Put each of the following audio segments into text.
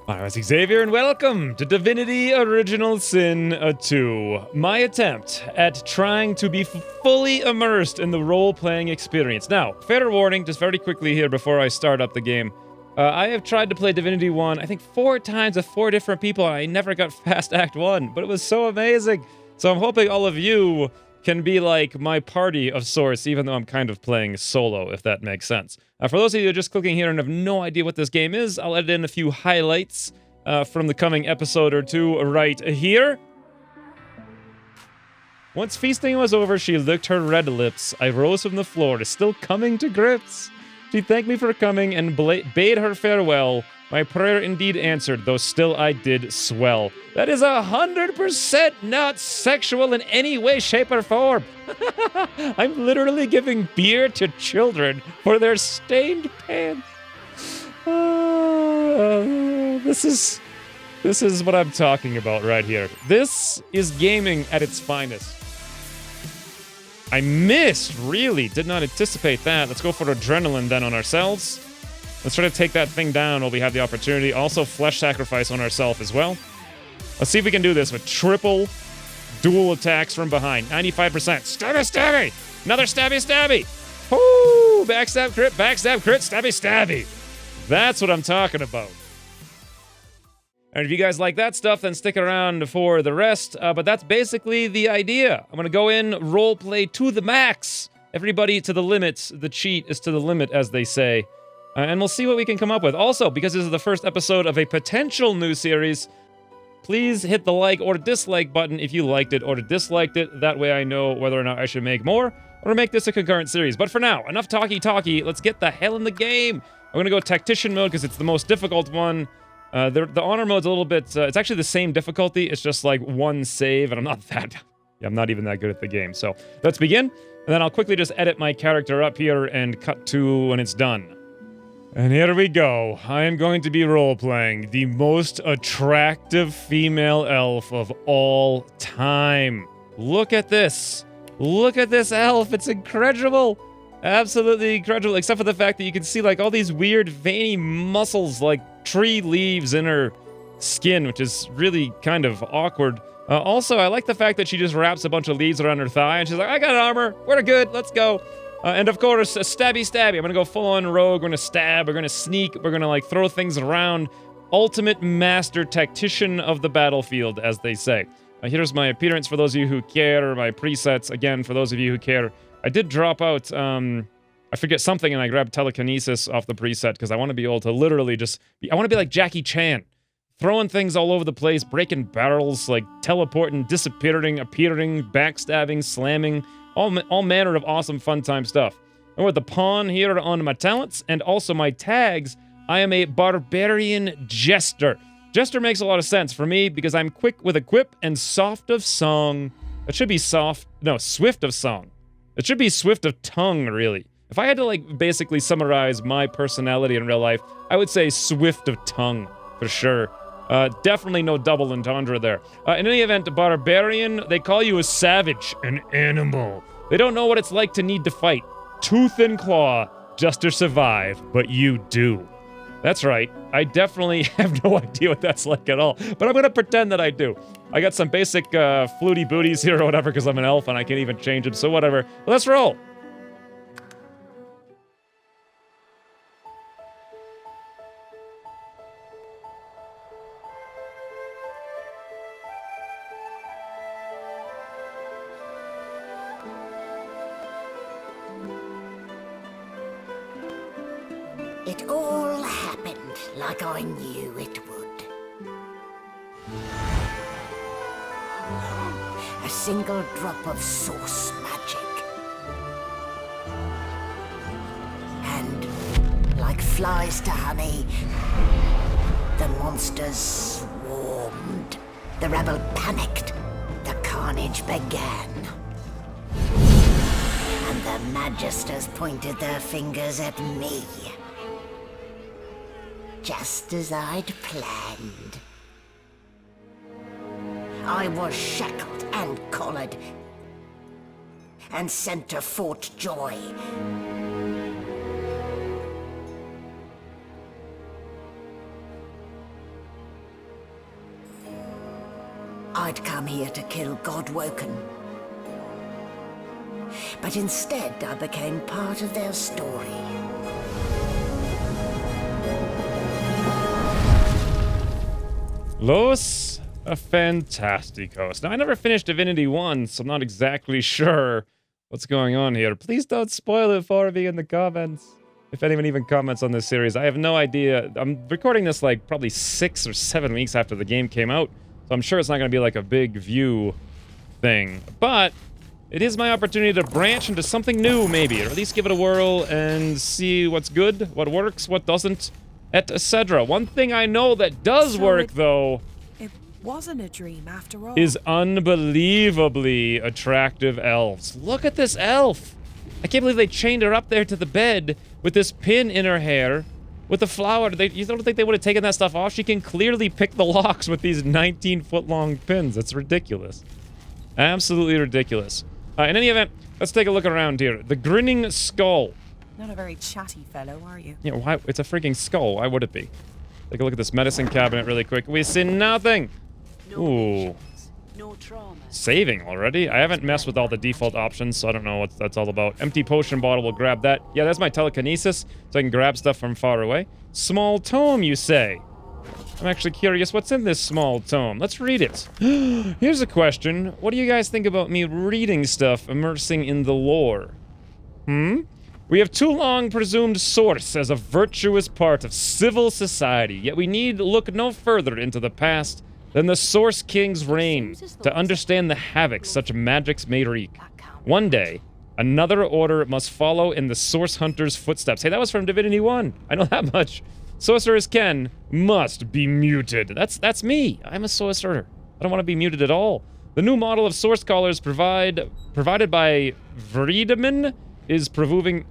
I'm Xavier, and welcome to Divinity Original Sin 2. My attempt at trying to be fully immersed in the role-playing experience. Now, fair warning, just very quickly here before I start up the game. I have tried to play Divinity 1, I think 4 times with 4 different people, and I never got past Act 1, but it was so amazing. So I'm hoping all of you can be like my party of sorts, even though I'm kind of playing solo, if that makes sense. For those of you just clicking here and have no idea what this game is, I'll edit in a few highlights from the coming episode or two right here. Once feasting was over, she licked her red lips. I rose from the floor, still coming to grips. She thanked me for coming and bade her farewell. My prayer indeed answered, though still I did swell. That is 100% not sexual in any way, shape, or form. I'm literally giving beer to children for their stained pants. This is what I'm talking about right here. This is gaming at its finest. I missed, really. Did not anticipate that. Let's go for adrenaline then on ourselves. Let's try to take that thing down while we have the opportunity. Also, flesh sacrifice on ourselves as well. Let's see if we can do this with triple dual attacks from behind. 95%. Stabby, stabby! Another stabby, stabby! Woo! Backstab, crit, stabby, stabby! That's what I'm talking about. And if you guys like that stuff, then stick around for the rest. But that's basically the idea. I'm gonna go in, roleplay to the max. Everybody to the limit. The cheat is to the limit, as they say. And we'll see what we can come up with. Also, because this is the first episode of a potential new series, please hit the like or dislike button if you liked it or disliked it. That way I know whether or not I should make more or make this a concurrent series. But for now, enough talky. Let's get the hell in the game. I'm gonna go Tactician mode because it's the most difficult one. The honor mode's a little bit, it's actually the same difficulty. It's just like one save, and I'm not even that good at the game. So let's begin, and then I'll quickly just edit my character up here and cut to when it's done. And here we go. I am going to be role-playing the most attractive female elf of all time. Look at this. Look at this elf. It's incredible. Absolutely incredible, except for the fact that you can see like all these weird veiny muscles like tree leaves in her skin, which is really kind of awkward. Also, I like the fact that she just wraps a bunch of leaves around her thigh and she's like, I got armor. We're good. Let's go. And of course, stabby. I'm gonna go full-on rogue. We're gonna stab. We're gonna sneak. We're gonna like throw things around. Ultimate master tactician of the battlefield, as they say. Here's my appearance for those of you who care, or my presets. Again, for those of you who care, I did drop out. I forget something, and I grabbed telekinesis off the preset because I want to be able to literally just. I want to be like Jackie Chan, throwing things all over the place, breaking barrels, like teleporting, disappearing, appearing, backstabbing, slamming. All manner of awesome fun time stuff. And with the pawn here on my talents and also my tags, I am a barbarian jester. Jester makes a lot of sense for me because I'm quick with a quip and soft of song. It should be swift of song. It should be swift of tongue, really. If I had to like basically summarize my personality in real life, I would say swift of tongue for sure. Definitely no double entendre there. In any event, barbarian, they call you a savage, an animal. They don't know what it's like to need to fight. Tooth and claw, just to survive, but you do. That's right, I definitely have no idea what that's like at all, but I'm gonna pretend that I do. I got some basic fluty booties here or whatever because I'm an elf and I can't even change them, so whatever. Let's roll. It all happened like I knew it would. A single drop of source magic. And like flies to honey, the monsters swarmed. The rebel panicked. The carnage began. And the magisters pointed their fingers at me. Just as I'd planned. I was shackled and collared and sent to Fort Joy. I'd come here to kill Godwoken. But instead, I became part of their story. Los Fantasticos. Now, I never finished Divinity 1, so I'm not exactly sure what's going on here. Please don't spoil it for me in the comments. If anyone even comments on this series, I have no idea. I'm recording this like probably 6 or 7 weeks after the game came out, so I'm sure it's not going to be like a big view thing. But it is my opportunity to branch into something new, maybe, or at least give it a whirl and see what's good, what works, what doesn't, etc. One thing I know that does work, though, it wasn't a dream after all, is unbelievably attractive elves. Look at this elf. I can't believe they chained her up there to the bed with this pin in her hair with the flower. You don't think they would have taken that stuff off? She can clearly pick the locks with these 19-foot-long pins. It's ridiculous. Absolutely ridiculous. In any event, let's take a look around here. The Grinning Skull. Not a very chatty fellow, are you? Yeah, why? It's a freaking skull. Why would it be? Take a look at this medicine cabinet really quick. We see nothing. Ooh. No trauma. Saving already? I haven't messed with all the default options, so I don't know what that's all about. Empty potion bottle, we'll grab that. Yeah, that's my telekinesis, so I can grab stuff from far away. Small tome, you say? I'm actually curious what's in this small tome. Let's read it. Here's a question. What do you guys think about me reading stuff, immersing in the lore? We have too long presumed source as a virtuous part of civil society, yet we need look no further into the past than the Source King's reign to understand the havoc such magics may wreak. One day, another order must follow in the Source Hunter's footsteps. Hey, that was from Divinity 1. I know that much. Sorceress Ken must be muted. That's me. I'm a sorcerer. I don't want to be muted at all. The new model of Source Callers provided by Vredeman is proving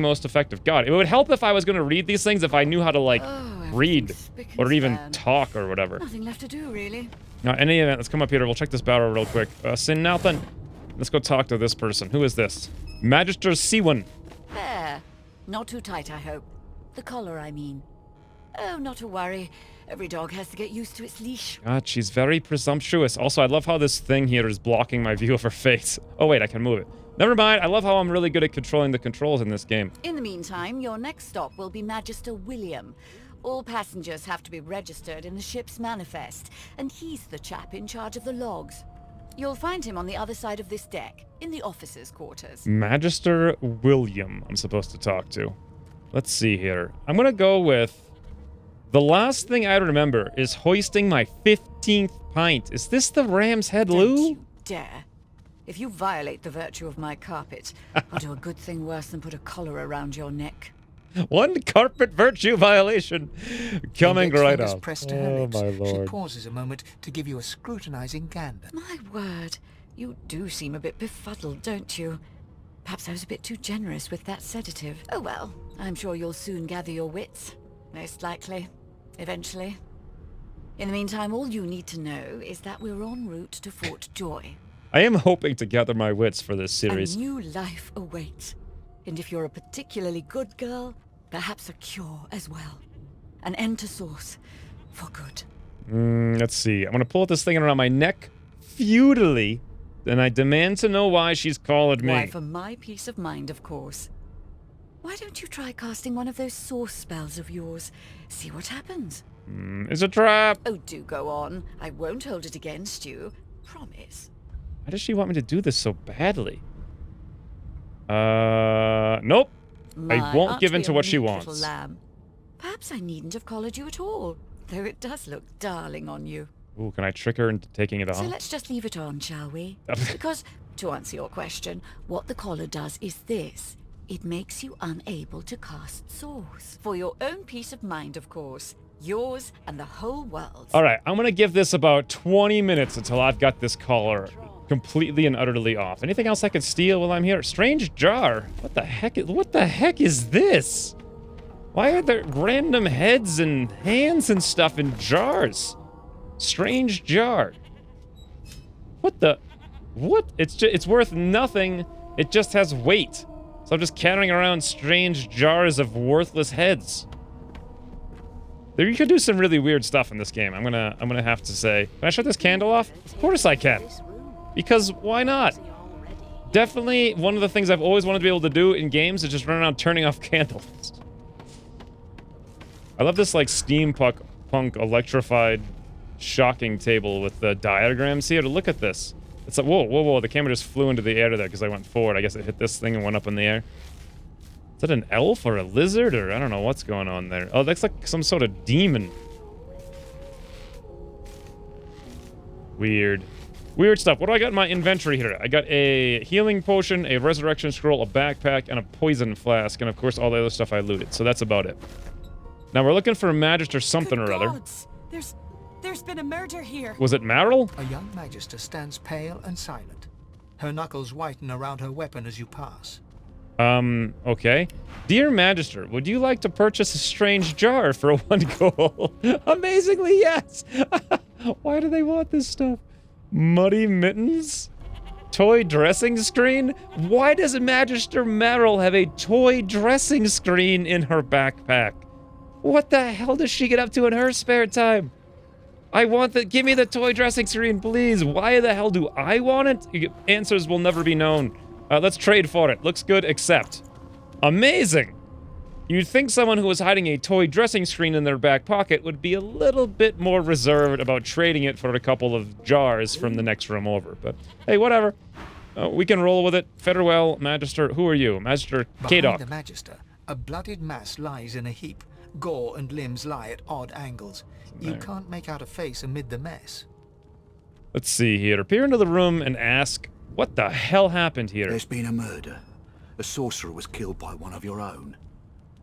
most effective. God, it would help if I was going to read these things if I knew how to, like, read or even talk or whatever. Nothing left to do, really. Now, in any event, let's come up here. We'll check this barrel real quick. Sin Nathan. Let's go talk to this person. Who is this? Magister Xwynns. There. Not too tight, I hope. The collar, I mean. Oh, not to worry. Every dog has to get used to its leash. God, she's very presumptuous. Also, I love how this thing here is blocking my view of her face. Oh, wait, I can move it. Never mind. I love how I'm really good at controlling the controls in this game. In the meantime, your next stop will be Magister William. All passengers have to be registered in the ship's manifest, and he's the chap in charge of the logs. You'll find him on the other side of this deck, in the officers' quarters. Magister William, I'm supposed to talk to. Let's see here. I'm gonna go with... The last thing I remember is hoisting my 15th pint. Is this the Ram's Head Loo? Don't you dare. If you violate the virtue of my carpet, I'll do a good thing worse than put a collar around your neck. One carpet virtue violation coming right up. Pressed to her lips. My lord. She pauses a moment to give you a scrutinizing gander. My word, you do seem a bit befuddled, don't you? Perhaps I was a bit too generous with that sedative. Oh well, I'm sure you'll soon gather your wits. Most likely. Eventually. In the meantime, all you need to know is that we're en route to Fort Joy. I am hoping to gather my wits for this series. A new life awaits. And if you're a particularly good girl, perhaps a cure as well. An end to Source. For good. Let's see. I'm gonna pull this thing around my neck feudally, and I demand to know why she's called me. Why, for my peace of mind, of course. Why don't you try casting one of those source spells of yours? See what happens. It's a trap. Oh, do go on. I won't hold it against you. Promise. Why does she want me to do this so badly? Nope. I won't give in to what she wants. Little lamb. Perhaps I needn't have collared you at all, though it does look darling on you. Ooh, can I trick her into taking it off? So let's just leave it on, shall we? Because, to answer your question, what the collar does is this. It makes you unable to cast Source. For your own peace of mind, of course. Yours and the whole world. All right, I'm gonna give this about 20 minutes until I've got this collar completely and utterly off. Anything else I can steal while I'm here? Strange jar. What the heck is this? Why are there random heads and hands and stuff in jars? Strange jar. What? It's worth nothing. It just has weight. So I'm just carrying around strange jars of worthless heads. There, you can do some really weird stuff in this game. I'm gonna have to say. Can I shut this candle off? Of course I can. Because why not? Definitely one of the things I've always wanted to be able to do in games is just run around turning off candles. I love this like steampunk electrified shocking table with the diagrams here. Look at this. It's like, whoa, whoa, whoa, the camera just flew into the air there because I went forward. I guess it hit this thing and went up in the air. Is that an elf or a lizard or I don't know what's going on there. Oh, that's like some sort of demon. Weird. Weird stuff. What do I got in my inventory here? I got a healing potion, a resurrection scroll, a backpack, and a poison flask, and of course all the other stuff I looted. So that's about it. Now we're looking for a magister something Good or other. gods. There's been a murder here. Was it Meryl? A young magister stands pale and silent. Her knuckles whiten around her weapon as you pass. Okay. Dear Magister, would you like to purchase a strange jar for 1 gold? Amazingly, yes! Why do they want this stuff? Muddy mittens? Toy dressing screen? Why does Magister Meryl have a toy dressing screen in her backpack? What the hell does she get up to in her spare time? I want the- give me the toy dressing screen, please. Why the hell do I want it? Answers will never be known. Let's trade for it. Looks good, accept. Amazing! You'd think someone who was hiding a toy dressing screen in their back pocket would be a little bit more reserved about trading it for a couple of jars from the next room over, but hey, whatever. We can roll with it. Farewell, Magister. Who are you? Magister Behind Kadok. the magister, a bloodied mass lies in a heap. Gore and limbs lie at odd angles. You can't make out a face amid the mess. Let's see here. Peer into the room and ask, what the hell happened here? There's been a murder. A sorcerer was killed by one of your own.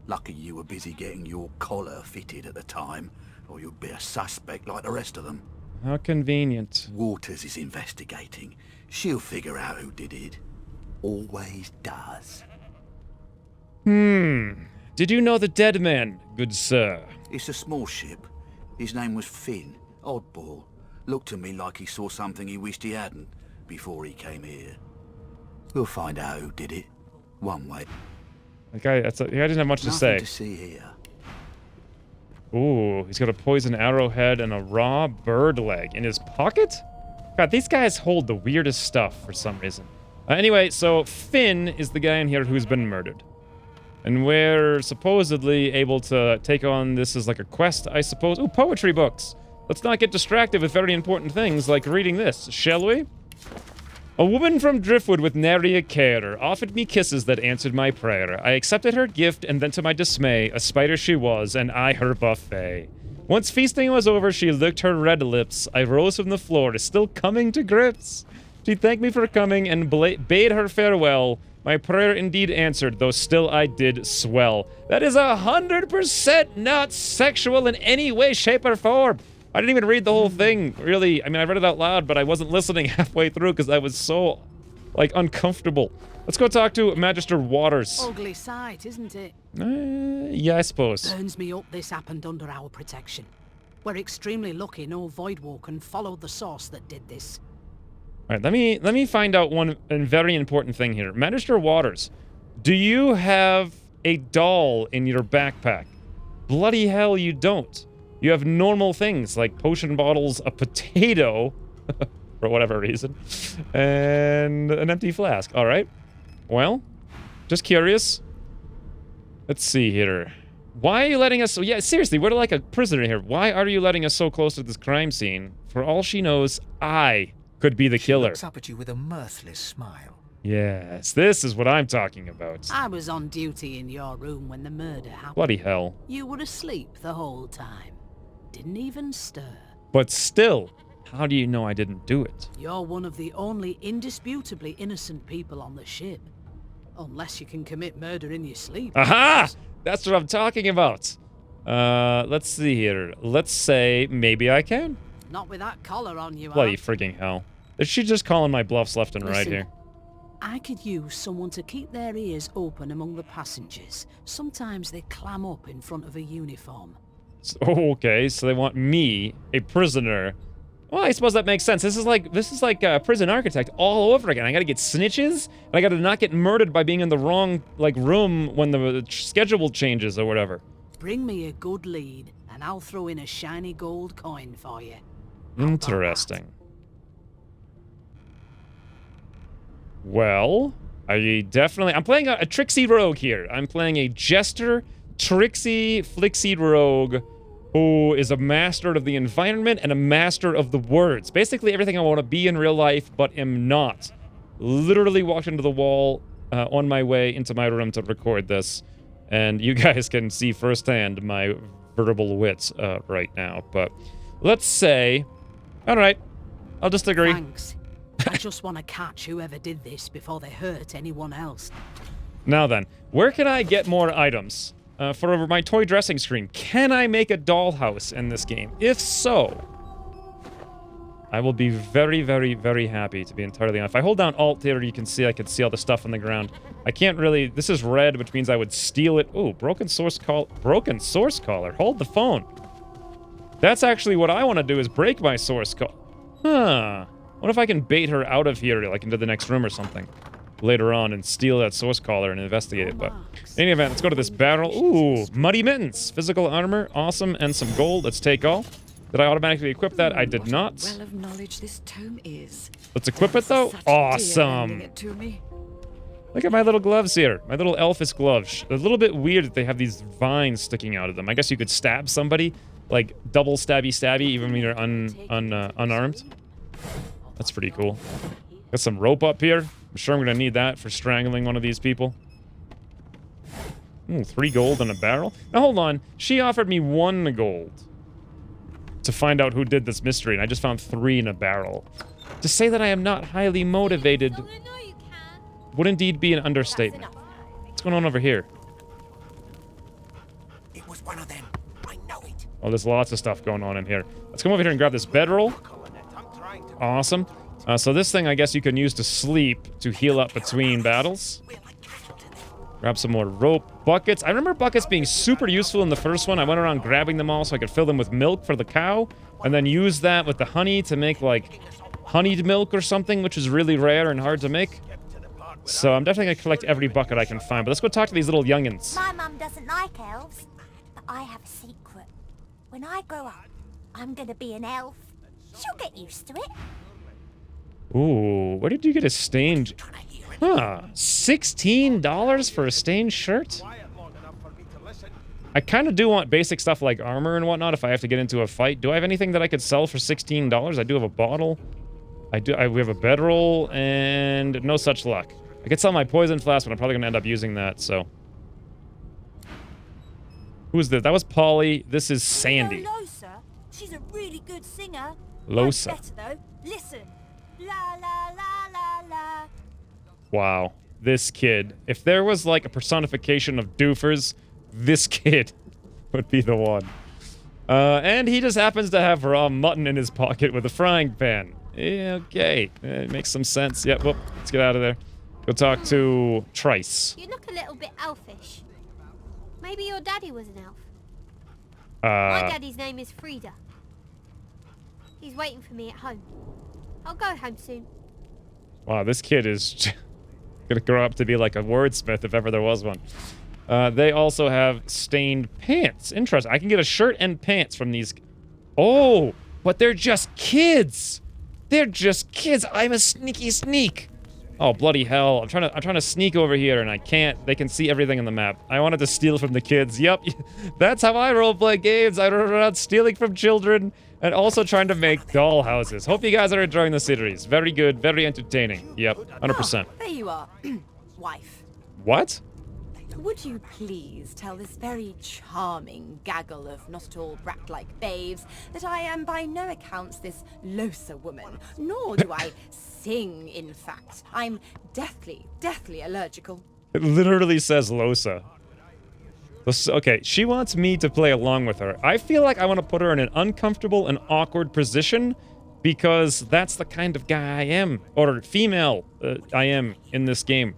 Lucky you were busy getting your collar fitted at the time, or you'd be a suspect like the rest of them. How convenient. Waters is investigating. She'll figure out who did it. Always does. Did you know the dead man, good sir? It's a small ship. His name was Finn. Oddball. Looked to me like he saw something he wished he hadn't before he came here. We'll find out who did it. One way. The guy didn't have much to Nothing say. to see here. Ooh, he's got a poison arrowhead and a raw bird leg in his pocket? God, these guys hold the weirdest stuff for some reason. Anyway, so Finn is the guy in here who's been murdered. And we're supposedly able to take on this as like a quest, I suppose. Ooh, poetry books. Let's not get distracted with very important things like reading this, shall we? A woman from Driftwood with nary a care offered me kisses that answered my prayer. I accepted her gift, and then to my dismay, a spider she was, and I her buffet. Once feasting was over, she licked her red lips. I rose from the floor, still coming to grips. She thanked me for coming and bade her farewell. My prayer indeed answered, though still I did swell. That is 100% not sexual in any way, shape, or form. I didn't even read the whole thing, really. I mean, I read it out loud, but I wasn't listening halfway through because I was so, like, uncomfortable. Let's go talk to Magister Waters. Ugly sight, isn't it? Yeah, I suppose. Burns me up this happened under our protection. We're extremely lucky no Voidwalker followed the source that did this. All right, let me find out one very important thing here. Magister Waters, do you have a doll in your backpack? Bloody hell, you don't. You have normal things like potion bottles, a potato, for whatever reason, and an empty flask. All right. Well, just curious. Let's see here. Why are you letting us... Yeah, seriously, we're like a prisoner here. Why are you letting us so close to this crime scene? For all she knows, I could be the killer. She looks up at you with a mirthless smile. Yes, this is what I'm talking about. I was on duty in your room when the murder happened. Bloody hell. You were asleep the whole time. Didn't even stir. But still, how do you know I didn't do it? You're one of the only indisputably innocent people on the ship. Unless you can commit murder in your sleep. Aha! That's what I'm talking about. Let's see here. Let's say maybe I can. Not with that collar on you, Bloody Aunt. freaking hell. Is she just calling my bluffs left and right Listen, here? I could use someone to keep their ears open among the passengers. Sometimes they clam up in front of a uniform. Okay, so they want me, a prisoner. Well, I suppose that makes sense. This is like Prison Architect all over again. I gotta get snitches, and I gotta not get murdered by being in the wrong, like, room when the schedule changes or whatever. Bring me a good lead, and I'll throw in a shiny gold coin for you. Interesting. Well, I'm playing a tricksy rogue here. I'm playing a jester, tricksy, flicksy rogue who is a master of the environment and a master of the words. Basically everything I want to be in real life, but am not. Literally walked into the wall on my way into my room to record this. And you guys can see firsthand my verbal wits right now. But let's say... Alright, I'll just agree. Thanks. I just want to catch whoever did this before they hurt anyone else. Now then, where can I get more items? For my toy dressing screen, can I make a dollhouse in this game? If so, I will be very, very, very happy, to be entirely honest. If I hold down Alt here, you can see I can see all the stuff on the ground. I can't really... This is red, which means I would steal it. Ooh, broken source collar. Hold the phone. That's actually what I want to do, is break my source collar. Huh. What if I can bait her out of here, like into the next room or something, later on, and steal that source collar and investigate it? But in any event, let's go to this barrel. Ooh, muddy mittens. Physical armor, awesome, and some gold. Let's take all. Did I automatically equip that? I did not. Well of knowledge this tome is. Let's equip it, though. Awesome. Look at my little gloves here. My little elfish gloves. They're a little bit weird that they have these vines sticking out of them. I guess you could stab somebody, like double stabby, even when you're unarmed. That's pretty cool. Got some rope up here. I'm sure I'm gonna need that for strangling one of these people. Ooh, 3 gold and a barrel. Now hold on. She offered me 1 gold to find out who did this mystery, and I just found 3 in a barrel. To say that I am not highly motivated would indeed be an understatement. What's going on over here? It was one of them. I know it. Oh, there's lots of stuff going on in here. Let's come over here and grab this bedroll. Awesome. So this thing, I guess you can use to sleep to heal up between battles. Grab some more rope. Buckets. I remember buckets being super useful in the first one. I went around grabbing them all so I could fill them with milk for the cow, and then use that with the honey to make, like, honeyed milk or something, which is really rare and hard to make. So I'm definitely gonna collect every bucket I can find. But let's go talk to these little youngins. My mum doesn't like elves, but I have a secret. When I grow up, I'm gonna be an elf. She'll get used to it. Ooh, where did you get a stained... Huh, $16 for a stained shirt? I kind of do want basic stuff like armor and whatnot if I have to get into a fight. Do I have anything that I could sell for $16? I do have a bottle. We have a bedroll, and no such luck. I could sell my poison flask, but I'm probably going to end up using that, so... Who's this? That was Polly. This is Sandy. Losa. She's a really good singer. Losa. Better though. Listen. La la la la la. Wow. This kid. If there was like a personification of doofers, this kid would be the one. And he just happens to have raw mutton in his pocket with a frying pan. Yeah, okay. It makes some sense. Yep, well, let's get out of there. Go talk to Trice. You look a little bit elfish. Maybe your daddy was an elf. My daddy's name is Frida. He's waiting for me at home. I'll go home soon. Wow, this kid is gonna grow up to be like a wordsmith if ever there was one. They also have stained pants. Interesting. I can get a shirt and pants from these. Oh, but they're just kids. They're just kids. I'm a sneaky sneak. Oh, bloody hell. I'm trying to sneak over here and I can't. They can see everything on the map. I wanted to steal from the kids. Yep. That's how I roleplay games. I run around stealing from children and also trying to make doll houses. Hope you guys are enjoying the series. Very good, very entertaining. Yep, 100%. There you are, wife. What? Would you please tell this very charming gaggle of not at all brat-like babes that I am by no accounts this Losa woman, nor do I sing, in fact. I'm deathly allergical. It literally says Losa. Okay, she wants me to play along with her. I feel like I want to put her in an uncomfortable and awkward position because that's the kind of guy I am, or female I am in this game.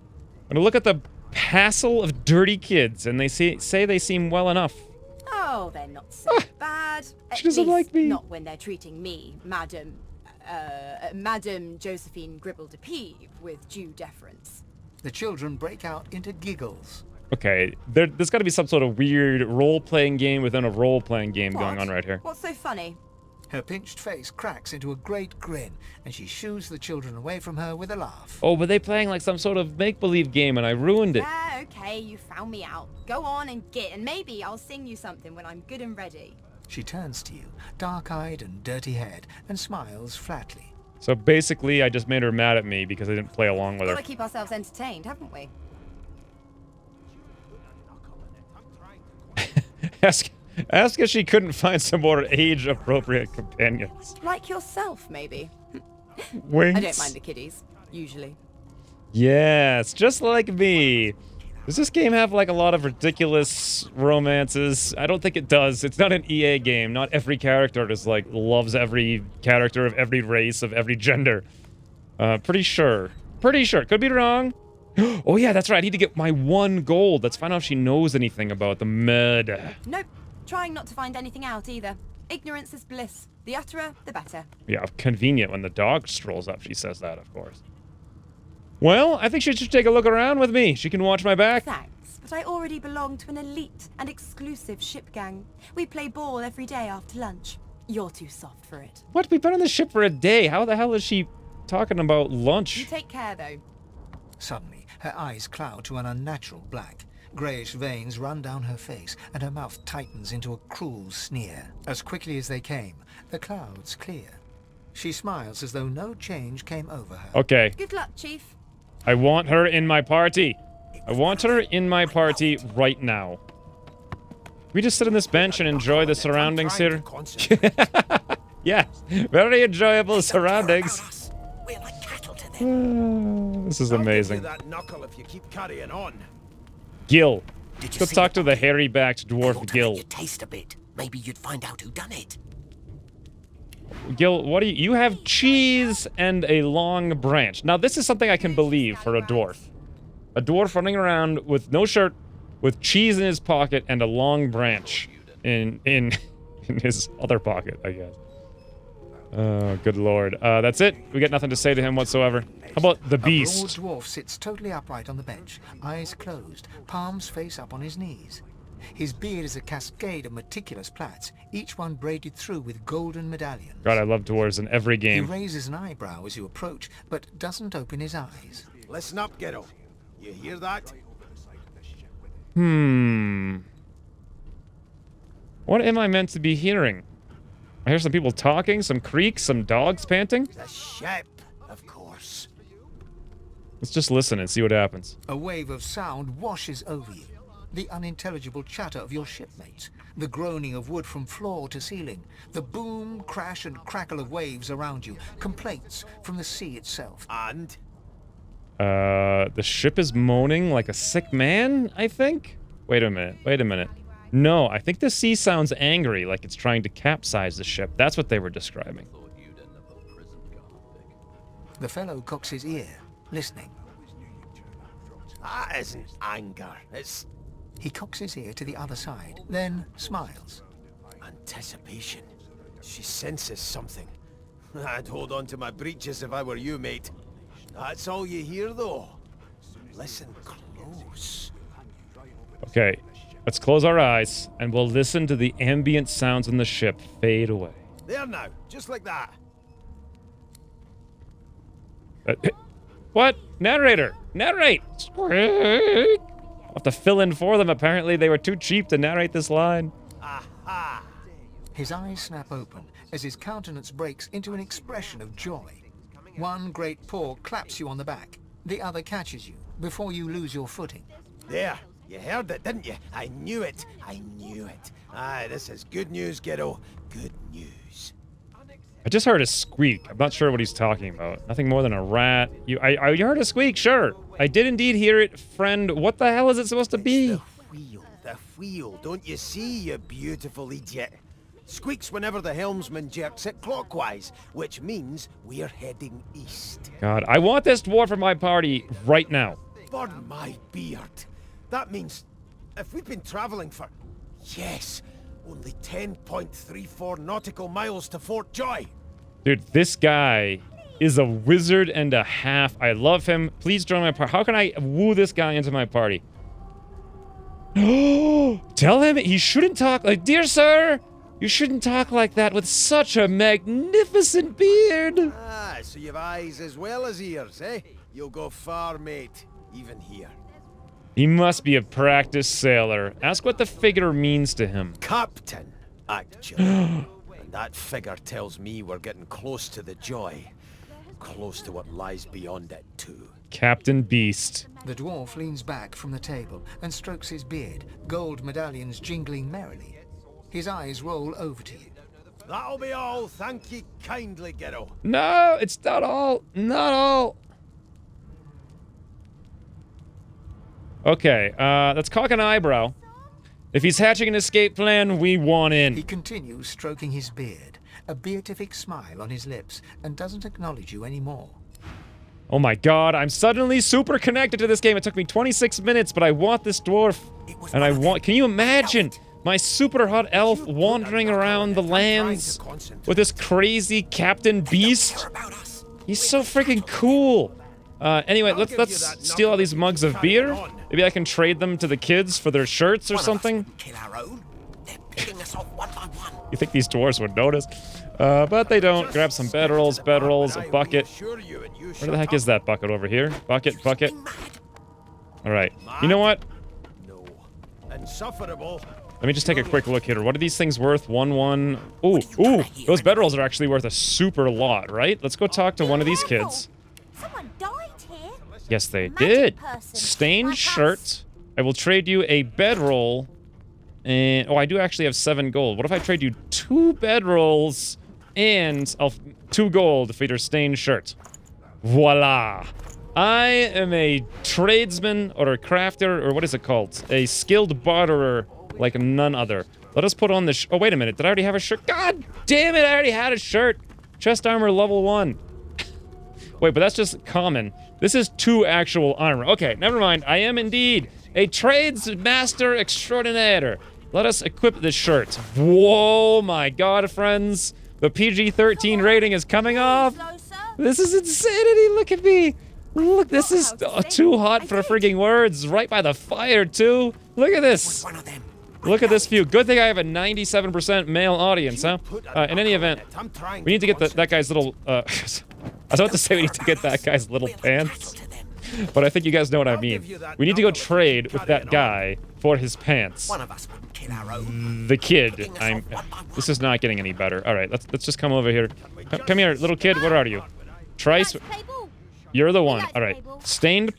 I'm gonna look at the passel of dirty kids, and they say they seem well enough. Oh, they're not so bad. She doesn't like me. Not when they're treating me, Madam Josephine Gribble de Peeve, with due deference. The children break out into giggles. Okay, there's got to be some sort of weird role-playing game within a role-playing game going on right here. What's so funny? Her pinched face cracks into a great grin, and she shoos the children away from her with a laugh. Oh, were they playing like some sort of make-believe game and I ruined it? Yeah, okay, you found me out. Go on and get, and maybe I'll sing you something when I'm good and ready. She turns to you, dark-eyed and dirty-haired, and smiles flatly. So basically, I just made her mad at me because I didn't play along with her. Gotta keep ourselves entertained, haven't we? Ask if she couldn't find some more age-appropriate companions. Like yourself, maybe. Winks. I don't mind the kiddies, usually. Yes, just like me. Does this game have like a lot of ridiculous romances? I don't think it does. It's not an EA game. Not every character just like loves every character of every race, of every gender. Pretty sure. Pretty sure. Could be wrong. Oh yeah, that's right. I need to get my 1 gold. Let's find out if she knows anything about the murder. Nope. Trying not to find anything out either. Ignorance is bliss. The utterer, the better. Yeah, convenient when the dog strolls up. She says that, of course. Well, I think she should take a look around with me. She can watch my back. Thanks, but I already belong to an elite and exclusive ship gang. We play ball every day after lunch. You're too soft for it. What? We've been on the ship for a day. How the hell is she talking about lunch? You take care, though. Suddenly, her eyes cloud to an unnatural black. Greyish veins run down her face, and her mouth tightens into a cruel sneer. As quickly as they came, the clouds clear. She smiles as though no change came over her. Okay. Good luck, Chief. I want her in my party. I want her in my party right now. We just sit on this bench and enjoy the surroundings here. Yes, very enjoyable surroundings. We're like cattle to them. This is amazing. That knuckle if you keep carrying on. Gil. Did you Go see talk the to the hairy-backed They dwarf ought to Gil. make you taste a bit. Maybe you'd find out who done it. Gil, what do you have cheese and a long branch. Now, this is something I can believe for a dwarf. A dwarf running around with no shirt, with cheese in his pocket and a long branch in his other pocket, I guess. Oh, good lord. That's it. We got nothing to say to him whatsoever. How about the beast? A broad dwarf sits totally upright on the bench, eyes closed, palms face up on his knees. His beard is a cascade of meticulous plaits, each one braided through with golden medallions. God, I love dwarves in every game. He raises an eyebrow as you approach, but doesn't open his eyes. Listen up, kiddo. You hear that? What am I meant to be hearing? I hear some people talking, some creaks, some dogs panting. The ship, of course. Let's just listen and see what happens. A wave of sound washes over you. The unintelligible chatter of your shipmates, the groaning of wood from floor to ceiling, the boom, crash, and crackle of waves around you, complaints from the sea itself. And? The ship is moaning like a sick man, I think? Wait a minute. No, I think the sea sounds angry, like it's trying to capsize the ship. That's what they were describing. The fellow cocks his ear, listening. That isn't anger, it's He cocks his ear to the other side, then smiles. anticipation. She senses something. I'd hold on to my breeches if I were you, mate. That's all you hear, though. Listen close. Okay, let's close our eyes, and we'll listen to the ambient sounds in the ship fade away. There now, just like that. What? Narrator! Narrate! Squeak! I'll have to fill in for them. Apparently, they were too cheap to narrate this line. Aha! His eyes snap open as his countenance breaks into an expression of joy. One great paw claps you on the back. The other catches you before you lose your footing. There, you heard it, didn't you? I knew it. I knew it. Aye, this is good news, kiddo. Good news. I just heard a squeak. I'm not sure what he's talking about. Nothing more than a rat. You heard a squeak, sure. I did indeed hear it, friend. What the hell is it supposed to be? The wheel. Don't you see, you beautiful idiot? Squeaks whenever the helmsman jerks it clockwise, which means we're heading east. God, I want this dwarf in my party right now. Burn my beard. That means if we've been traveling for, yes, only 10.34 nautical miles to Fort Joy. Dude, this guy is a wizard and a half. I love him. Please join my party. How can I woo this guy into my party? Tell him he shouldn't talk like, dear sir, you shouldn't talk like that with such a magnificent beard. Ah, so you've eyes as well as ears, eh? You'll go far, mate, even here. He must be a practiced sailor. Ask what the figure means to him. Captain, actually. And that figure tells me we're getting close to the joy. Close to what lies beyond it, too. Captain Beast. The dwarf leans back from the table and strokes his beard, gold medallions jingling merrily. His eyes roll over to you. That'll be all, thank ye kindly, Ghetto. No, it's not all. Not all. Okay, let's cock an eyebrow. If he's hatching an escape plan, we want in. He continues stroking his beard, a beatific smile on his lips, and doesn't acknowledge you anymore. Oh my god, I'm suddenly super connected to this game. It took me 26 minutes, but I want this dwarf. And I want... Can you imagine my super hot elf wandering around the lands with this crazy Captain Beast? He's so freaking cool. Anyway, let's steal all these mugs of beer. Maybe I can trade them to the kids for their shirts or something. You think these dwarves would notice? But they don't. Grab some bedrolls, a bucket. Where the heck is that bucket over here? Bucket. Alright. You know what? Let me just take a quick look here. What are these things worth? 1. Ooh. Those bedrolls are actually worth a super lot, right? Let's go talk to one of these kids. Someone died here. Yes, they did. Stained shirt. I will trade you a bedroll. And oh, I do actually have 7 gold. What if I trade you 2 bedrolls and 2 gold for your stained shirt? Voila. I am a tradesman or a crafter, or what is it called? A skilled barterer like none other. Let us put on this. Oh, wait a minute. Did I already have a shirt? God damn it, I already had a shirt. Chest armor level 1. Wait, but that's just common. This is 2 actual armor. Okay, never mind. I am indeed a tradesmaster extraordinaire. Let us equip this shirt. Whoa, my god, friends. The PG-13 rating is coming off. This is insanity. Look at me. Look, this is too hot for frigging words. Right by the fire, too. Look at this. Look at this view. Good thing I have a 97% male audience, huh? In any event, we need to get that guy's little... I was about to say we need to get that guy's little pants. But I think you guys know what I mean. We need to go trade with that guy for his pants. The kid. This is not getting any better. All right, let's just come over here. Come here, little kid. Where are you? Trice. You're the one. All right. Stained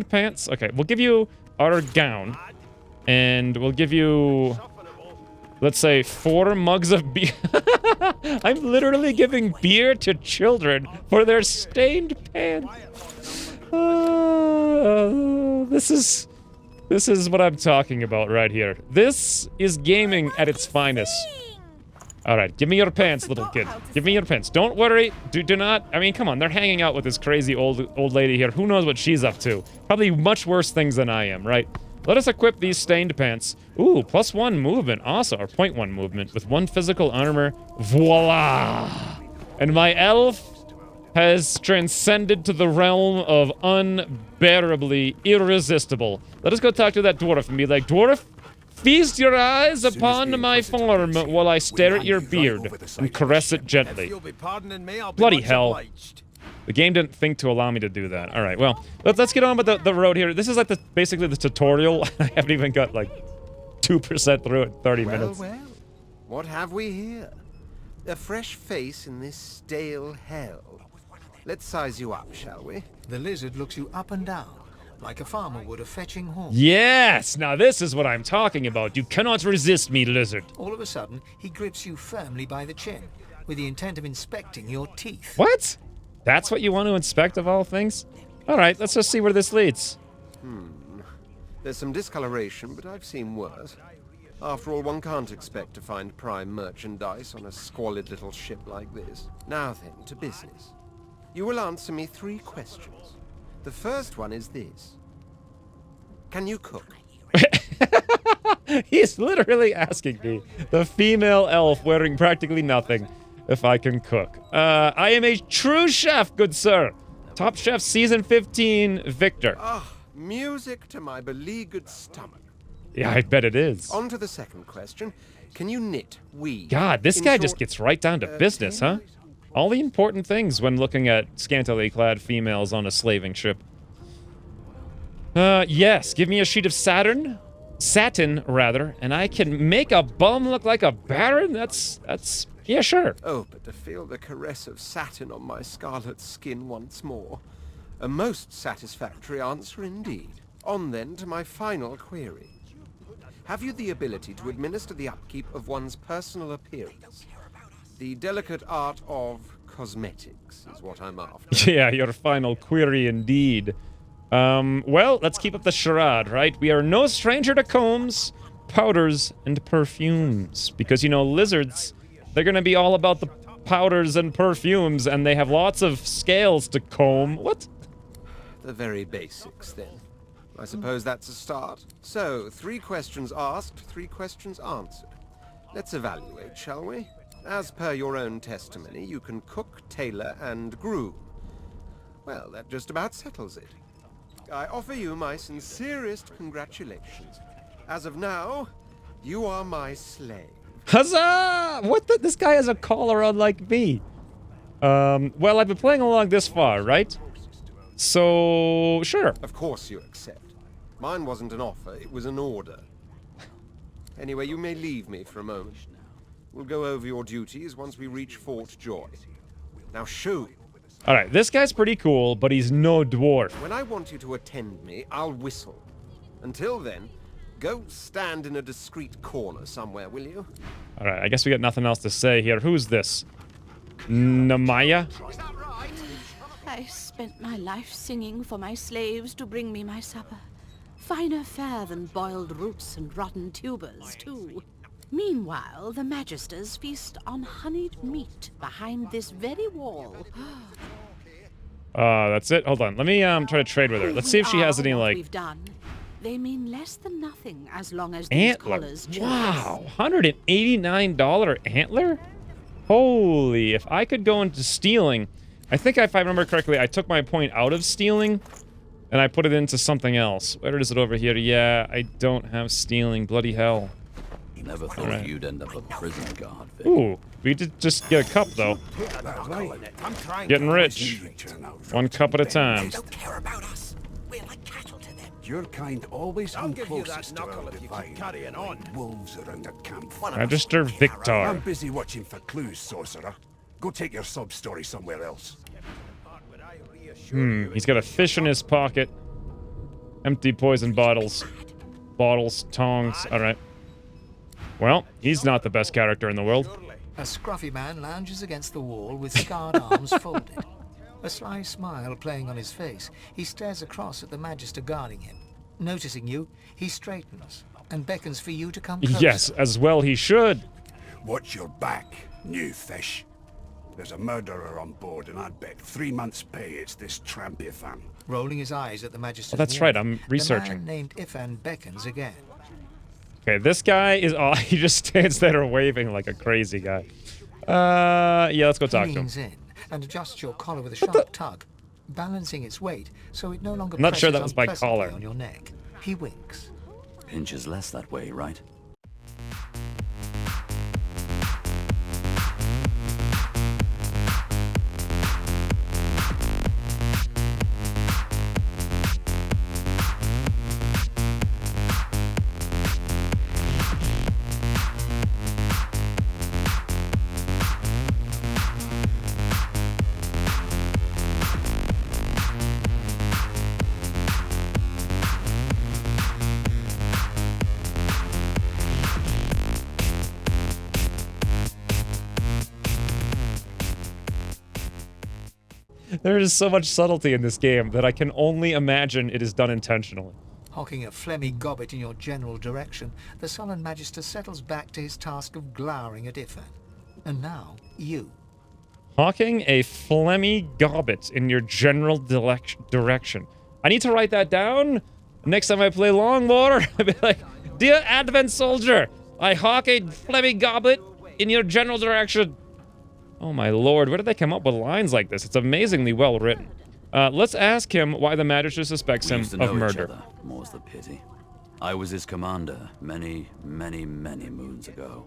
pants. Okay, we'll give you our gown, and we'll give you, let's say, 4 mugs of beer. I'm literally giving beer to children for their stained pants. This is what I'm talking about right here. This is gaming at its finest. All right, give me your pants, little kid. Give me your pants. Don't worry. Do not. I mean, come on. They're hanging out with this crazy old lady here. Who knows what she's up to? Probably much worse things than I am, right? Let us equip these stained pants. Ooh, +1 movement. Awesome. Or 0.1 movement with 1 physical armor. Voila! And my elf has transcended to the realm of unbearably irresistible. Let us go talk to that dwarf and be like, dwarf, feast your eyes upon my form while I stare at your beard and caress it gently. Bloody hell. The game didn't think to allow me to do that. All right, well, let's get on with the road here. This is like basically the tutorial. I haven't even got like 2% through it, 30 minutes. Well, what have we here? A fresh face in this stale hell. Let's size you up, shall we? The lizard looks you up and down, like a farmer would a fetching horn. Yes! Now this is what I'm talking about. You cannot resist me, lizard. All of a sudden, he grips you firmly by the chin, with the intent of inspecting your teeth. What? That's what you want to inspect of all things? Alright, let's just see where this leads. There's some discoloration, but I've seen worse. After all, one can't expect to find prime merchandise on a squalid little ship like this. Now then, to business. You will answer me 3 questions. The first one is this. Can you cook? He's literally asking me, the female elf wearing practically nothing, if I can cook. I am a true chef, good sir. Top Chef Season 15, Victor. Ah, music to my beleaguered stomach. Yeah, I bet it is. On to the second question. Can you knit, weave? God, this In guy short, just gets right down to business, huh? All the important things when looking at scantily clad females on a slaving ship. Yes, give me a sheet of satin, and I can make a bum look like a baron? That's, yeah, sure. Oh, but to feel the caress of satin on my scarlet skin once more. A most satisfactory answer indeed. On then to my final query. Have you the ability to administer the upkeep of one's personal appearance? The delicate art of cosmetics is what I'm after. Yeah, your final query indeed. Well, let's keep up the charade, right? We are no stranger to combs, powders, and perfumes. Because, you know, lizards, they're gonna be all about the powders and perfumes, and they have lots of scales to comb. What? The very basics, then. I suppose that's a start. So, 3 questions asked, 3 questions answered. Let's evaluate, shall we? As per your own testimony, you can cook, tailor, and groom. Well, that just about settles it. I offer you my sincerest congratulations. As of now, you are my slave. Huzzah! What the? This guy has a collar unlike me. Well, I've been playing along this far, right? So, sure. Of course you accept. Mine wasn't an offer, it was an order. Anyway, you may leave me for a moment. We'll go over your duties once we reach Fort Joy. Now shoo! Alright, this guy's pretty cool, but he's no dwarf. When I want you to attend me, I'll whistle. Until then, go stand in a discreet corner somewhere, will you? Alright, I guess we got nothing else to say here. Who's this? Namaya? I spent my life singing for my slaves to bring me my supper. Finer fare than boiled roots and rotten tubers, too. Meanwhile, the Magisters feast on honeyed meat behind this very wall. That's it? Hold on. Let me try to trade with her. Let's see if she has any, like... We've done. They mean less than nothing as long as these antler. collars Wow, $189 antler? Holy, if I could go into stealing... I think if I remember correctly, I took my point out of stealing, and I put it into something else. Where is it over here? Yeah, I don't have stealing. Bloody hell. Never thought you'd end up a prison guard, Vic. Ooh, we did just get a cup, though. Getting rich. 1 cup at a time. Don't care about us. We're like cattle to them. Your kind always hung closest to our divine. Carrying on. Wolves around a campfire. Register Victor. I'm busy watching for clues, sorcerer. Go take your sub-story somewhere else. He's got a fish in his pocket. Empty poison bottles. Bottles, tongs, alright. Well, he's not the best character in the world. A scruffy man lounges against the wall with scarred arms folded. A sly smile playing on his face, he stares across at the Magister guarding him. Noticing you, he straightens and beckons for you to come closer. Yes, as well he should. Watch your back, new fish. There's a murderer on board, and I'd bet 3 months' pay it's this trampy fan. Rolling his eyes at the Magister. Oh, that's right, I'm researching. The man named Ifan beckons again. Okay, this guy is... Oh, he just stands there waving like a crazy guy. Yeah, let's go talk to him. Leans in and adjusts your collar with a sharp tug, balancing its weight so it no longer I'm not sure that presses was my unpleasantly collar. on your neck. He winks. Pinches less that way, right? There is so much subtlety in this game that I can only imagine it is done intentionally. Hocking a phlegmy gobbet in your general direction, the sullen Magister settles back to his task of glowering at Ifan. And now, you. Hawking a phlegmy gobbet in your general direction. I need to write that down. Next time I play Longwater, I'll be like, Dear Advent Soldier, I hawk a phlegmy goblet in your general direction. Oh my lord, where did they come up with lines like this? It's amazingly well written. Let's ask him why the Magister suspects him of murder. More's the pity. I was his commander many, many, many moons ago.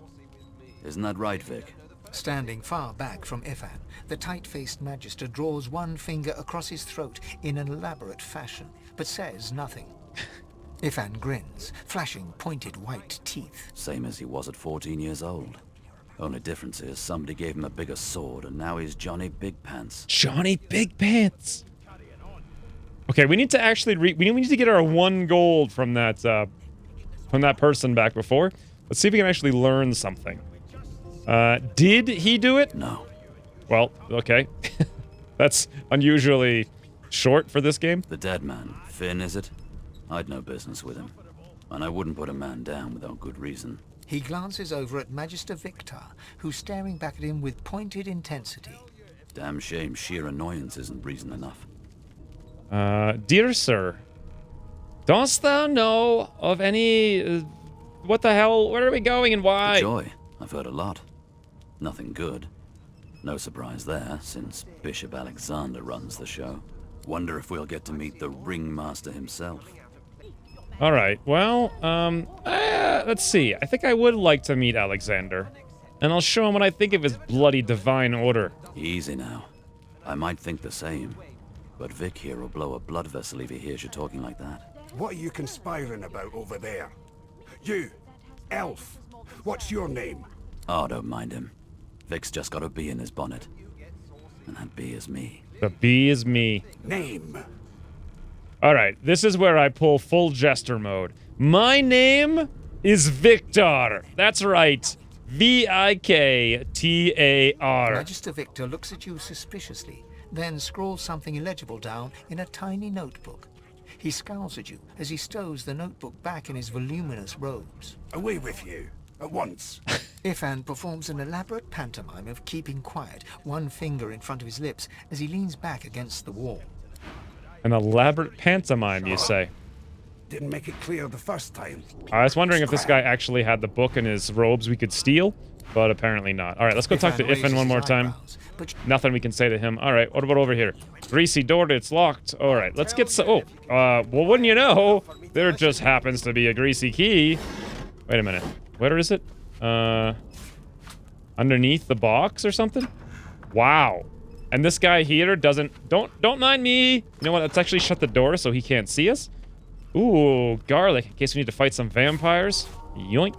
Isn't that right, Vic? Standing far back from Ifan, the tight-faced Magister draws one finger across his throat in an elaborate fashion, but says nothing. Ifan grins, flashing pointed white teeth. Same as he was at 14 years old. Only difference is somebody gave him a bigger sword, and now he's Johnny Big Pants. Johnny Big Pants. Okay, we need to actually we need to get our 1 gold from that person back before. Let's see if we can actually learn something. Did he do it? No. Well, okay. That's unusually short for this game. The dead man, Finn, is it? I'd no business with him. And I wouldn't put a man down without good reason. He glances over at Magister Victor, who's staring back at him with pointed intensity. Damn shame sheer annoyance isn't reason enough. Dear sir, dost thou know of any... what the hell? Where are we going and why? The joy. I've heard a lot. Nothing good. No surprise there, since Bishop Alexander runs the show. Wonder if we'll get to meet the ringmaster himself. Alright, well, let's see. I think I would like to meet Alexander. And I'll show him what I think of his bloody divine order. Easy now. I might think the same. But Vic here will blow a blood vessel if he hears you talking like that. What are you conspiring about over there? You, elf. What's your name? Oh, don't mind him. Vic's just got a bee in his bonnet. And that bee is me. The bee is me. Name. Alright, this is where I pull full jester mode. My name is Victor. That's right. V-I-K-T-A-R. Magister Victor looks at you suspiciously, then scrawls something illegible down in a tiny notebook. He scowls at you as he stows the notebook back in his voluminous robes. Away with you. At once. Ifan performs an elaborate pantomime of keeping quiet, one finger in front of his lips as he leans back against the wall. An elaborate pantomime, you say? Didn't make it clear the first time. I was wondering if this guy actually had the book in his robes we could steal, but apparently not. Alright, let's go talk to Ifan one more time. Nothing we can say to him. Alright, what about over here? Greasy door, it's locked. Alright, let's get some... well, wouldn't you know, there just happens to be a greasy key. Wait a minute. Where is it? Underneath the box or something? Wow. And this guy here doesn't... Don't mind me! You know what, let's actually shut the door so he can't see us. Ooh, garlic. In case we need to fight some vampires. Yoink.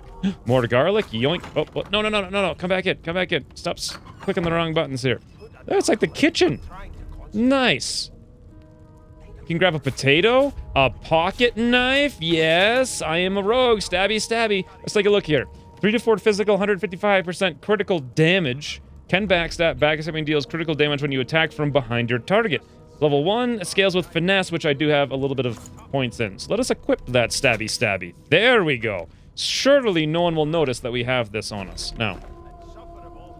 More garlic. Yoink. Oh, no. Come back in. Come back in. Stop clicking the wrong buttons here. That's like the kitchen. Nice. You can grab a potato. A pocket knife. Yes, I am a rogue. Stabby, stabby. Let's take a look here. 3 to 4 physical, 155% critical damage. Can backstab. Backstabbing deals critical damage when you attack from behind your target. Level 1 scales with finesse, which I do have a little bit of points in. So let us equip that stabby stabby. There we go. Surely no one will notice that we have this on us. Now,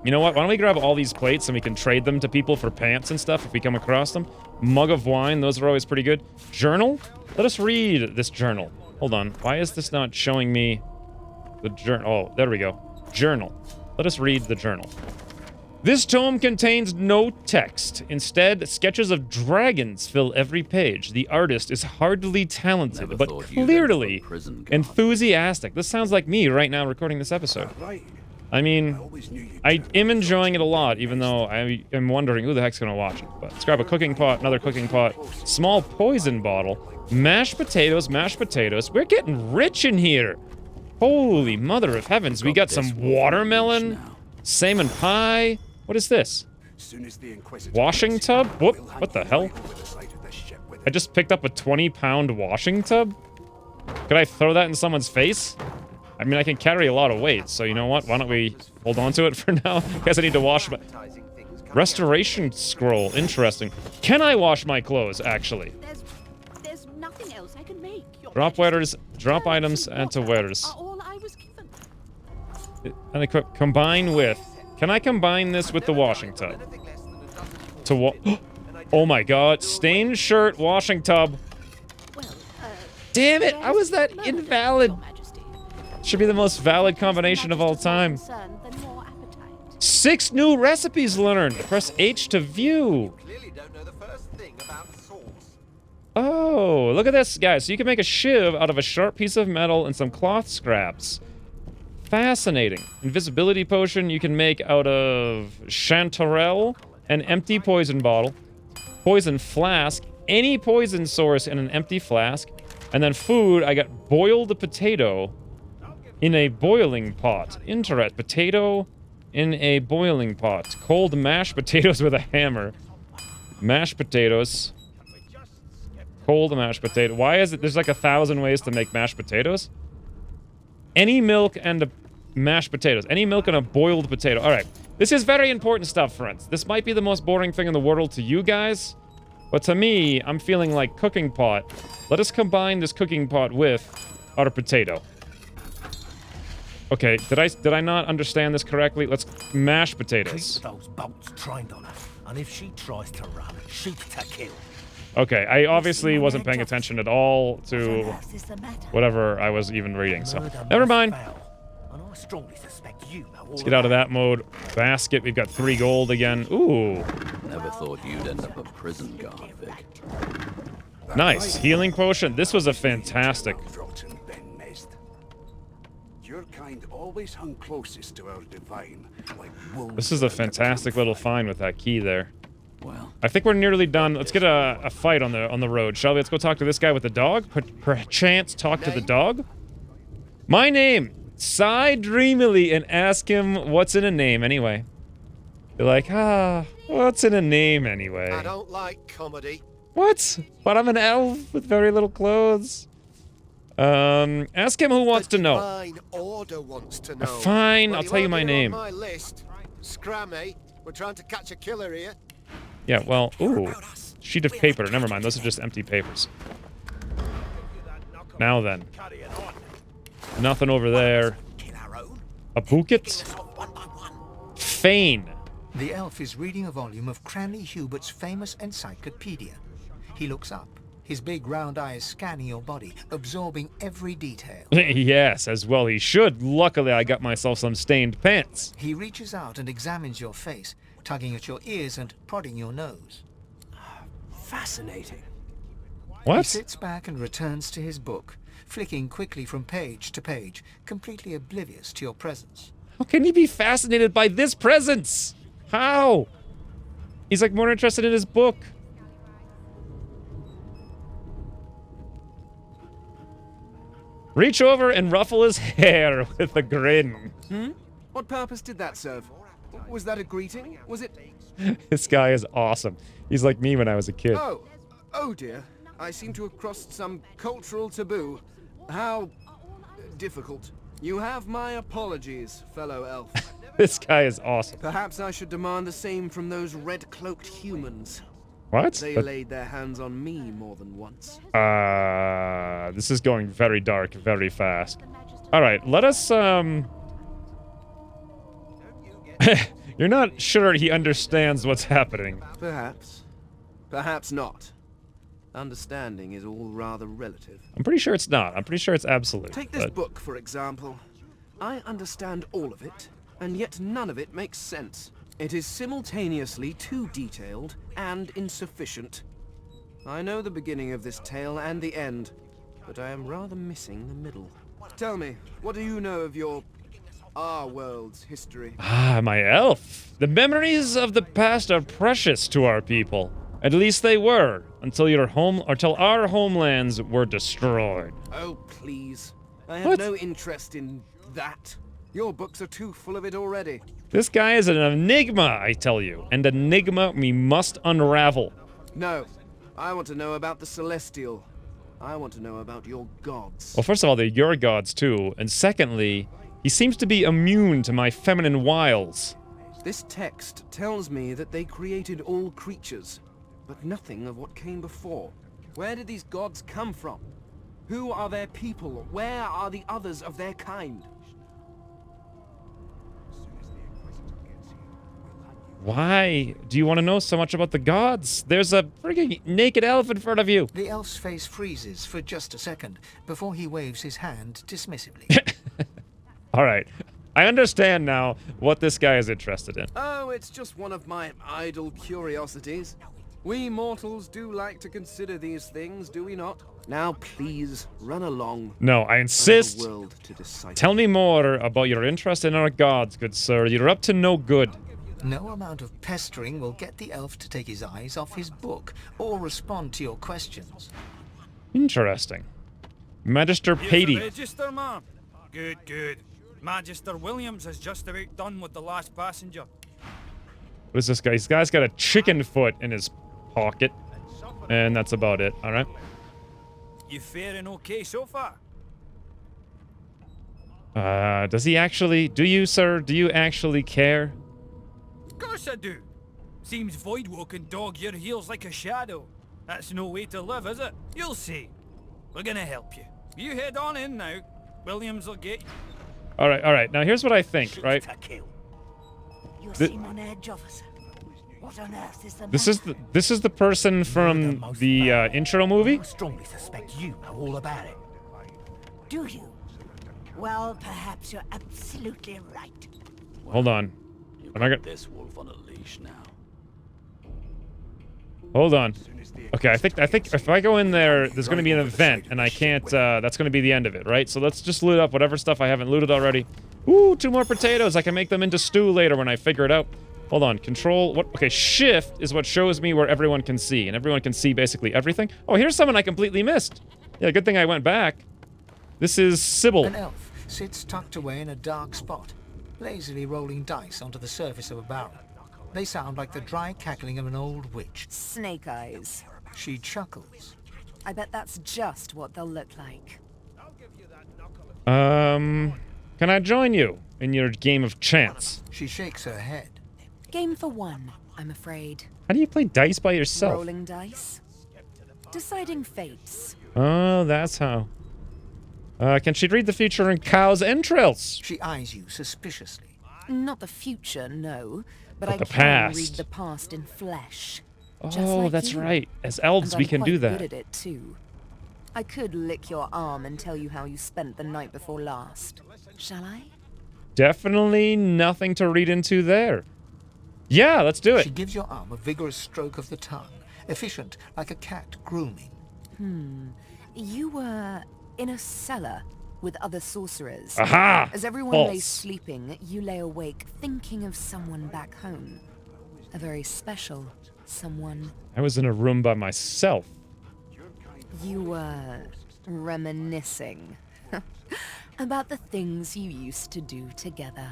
you know what? Why don't we grab all these plates and we can trade them to people for pants and stuff if we come across them. Mug of wine, those are always pretty good. Journal? Let us read this journal. Hold on. Why is this not showing me the journal? Oh, there we go. Journal. Let us read the journal. This tome contains no text. Instead, sketches of dragons fill every page. The artist is hardly talented, but clearly enthusiastic. This sounds like me right now recording this episode. I mean, I am enjoying it a lot, even though I am wondering who the heck's gonna watch it. But let's grab a cooking pot, another cooking pot, small poison bottle, mashed potatoes, mashed potatoes. We're getting rich in here. Holy mother of heavens, we got some watermelon, salmon pie. What is this? Washing tub? Whoop, what the hell? I just picked up a 20-pound washing tub? Could I throw that in someone's face? I mean, I can carry a lot of weight, so you know what? Why don't we hold on to it for now? Guess I need to wash my... Restoration scroll, interesting. Can I wash my clothes, actually? There's nothing else I can make. Drop wearers, drop items, and to wearers. All I was given. And equip, combine with... Can I combine this with the washing tub? Oh my god, stained shirt, washing tub. Damn it, how is that invalid? Should be the most valid combination of all time. 6 new recipes learned. Press H to view. Oh, look at this, guys. So you can make a shiv out of a sharp piece of metal and some cloth scraps. Fascinating. Invisibility potion you can make out of chanterelle, an empty poison bottle, poison flask, any poison source in an empty flask, and then food, I got boiled potato in a boiling pot. Interest. Potato in a boiling pot. Cold mashed potatoes with a hammer. Mashed potatoes. Cold mashed potato. Why is it there's like 1,000 ways to make mashed potatoes? Any milk and a mashed potatoes. Any milk and a boiled potato. All right. This is very important stuff, friends. This might be the most boring thing in the world to you guys, but to me, I'm feeling like cooking pot. Let us combine this cooking pot with our potato. Okay, did I not understand this correctly? Let's mash potatoes. Keep those bolts trained on her, and if she tries to run, shoot to kill. Okay, I obviously wasn't paying attention at all to whatever I was even reading, so never mind. Let's get out of that mode. Basket, we've got 3 gold again. Ooh. Never thought you'd end up a prison guard, Vic. Nice. Healing potion. This was a fantastic. Your kind always hung closest to our divine, like wolves. This is a fantastic little find with that key there. Well, I think we're nearly done. Let's get a fight on the road, shall we? Let's go talk to this guy with the dog. Perchance talk to the dog. My name. Sigh dreamily and ask him what's in a name anyway. You're like, what's in a name anyway? I don't like comedy. What? But I'm an elf with very little clothes. Ask him who wants to know. Fine order wants to know. Fine, I'll tell you my name. On my list. Scrammy, we're trying to catch a killer here. Yeah, well, ooh. Sheet of paper. Never mind, those are just empty papers. Now then. Nothing over there. A bouquet? Fane. The elf is reading a volume of Cranley Hubert's famous encyclopedia. He looks up, his big round eyes scanning your body, absorbing every detail. Yes, as well he should. Luckily, I got myself some stained pants. He reaches out and examines your face, tugging at your ears and prodding your nose. Fascinating. What? He sits back and returns to his book, flicking quickly from page to page, completely oblivious to your presence. How can he be fascinated by this presence? How? He's like more interested in his book. Reach over and ruffle his hair with a grin. What purpose did that serve? Was that a greeting? Was it... This guy is awesome. He's like me when I was a kid. Oh dear. I seem to have crossed some cultural taboo. How difficult. You have my apologies, fellow elf. This guy is awesome. Perhaps I should demand the same from those red-cloaked humans. What? They laid their hands on me more than once. This is going very dark, very fast. All right, let us, You're not sure he understands what's happening. Perhaps. Perhaps not. Understanding is all rather relative. I'm pretty sure it's not. I'm pretty sure it's absolute. Take this book, for example. I understand all of it, and yet none of it makes sense. It is simultaneously too detailed and insufficient. I know the beginning of this tale and the end, but I am rather missing the middle. Tell me, what do you know of our world's history? My elf. The memories of the past are precious to our people. At least they were, until our homelands were destroyed. Oh, please. I have no interest in that. Your books are too full of it already. This guy is an enigma, I tell you. An enigma we must unravel. No. I want to know about the Celestial. I want to know about your gods. Well, first of all, they're your gods, too. And secondly, he seems to be immune to my feminine wiles. This text tells me that they created all creatures, but nothing of what came before. Where did these gods come from? Who are their people? Where are the others of their kind? Why do you want to know so much about the gods? There's a frigging naked elf in front of you. The elf's face freezes for just a second before he waves his hand dismissively. All right. I understand now what this guy is interested in. Oh, it's just one of my idle curiosities. We mortals do like to consider these things, do we not? Now, please, run along. No, I insist. The world to decipher. Tell me more about your interest in our gods, good sir. You're up to no good. No amount of pestering will get the elf to take his eyes off his book or respond to your questions. Interesting. Magister Patey. Register, man. Good, good. Magister Williams is just about done with the last passenger. What is this guy? This guy's got a chicken foot in his pocket. And that's about it, alright? You faring okay so far? Does he actually... Do you, sir? Do you actually care? Of course I do. Seems Voidwoe can dog your heels like a shadow. That's no way to live, is it? You'll see. We're gonna help you. You head on in now. Williams will get you. Alright. Now here's what I think, right? You seem on edge, officer. What on earth is the This is the person from the intro movie? I strongly suspect you know all about it. Do you? Well, perhaps you're absolutely right. Hold on. Am I gonna... This wolf on a leash now. Hold on. Okay, I think if I go in there, there's going to be an event, and I can't, that's going to be the end of it, right? So let's just loot up whatever stuff I haven't looted already. Ooh, 2 more potatoes. I can make them into stew later when I figure it out. Hold on, control, what? Okay, shift is what shows me where everyone can see, and everyone can see basically everything. Oh, here's someone I completely missed. Yeah, good thing I went back. This is Sybil. An elf sits tucked away in a dark spot, lazily rolling dice onto the surface of a barrel. They sound like the dry cackling of an old witch. Snake eyes. She chuckles. I bet that's just what they'll look like. Can I join you in your game of chance? She shakes her head. Game for one, I'm afraid. How do you play dice by yourself? Rolling dice. Deciding fates. Oh, that's how. Can she read the future in cow's entrails? She eyes you suspiciously. Not the future, no. But I the can past. read the past in flesh. Just Oh, like that's you. right. As elves, And we I'm can quite do that. Good at it too. I could lick your arm and tell you how you spent the night before last. Shall I? Definitely nothing to read into there. Yeah, let's do it. She gives your arm a vigorous stroke of the tongue, efficient like a cat grooming. You were in a cellar with other sorcerers. Aha! As everyone False. lay sleeping, you lay awake thinking of someone back home. A very special someone. I was in a room by myself. You were reminiscing about the things you used to do together.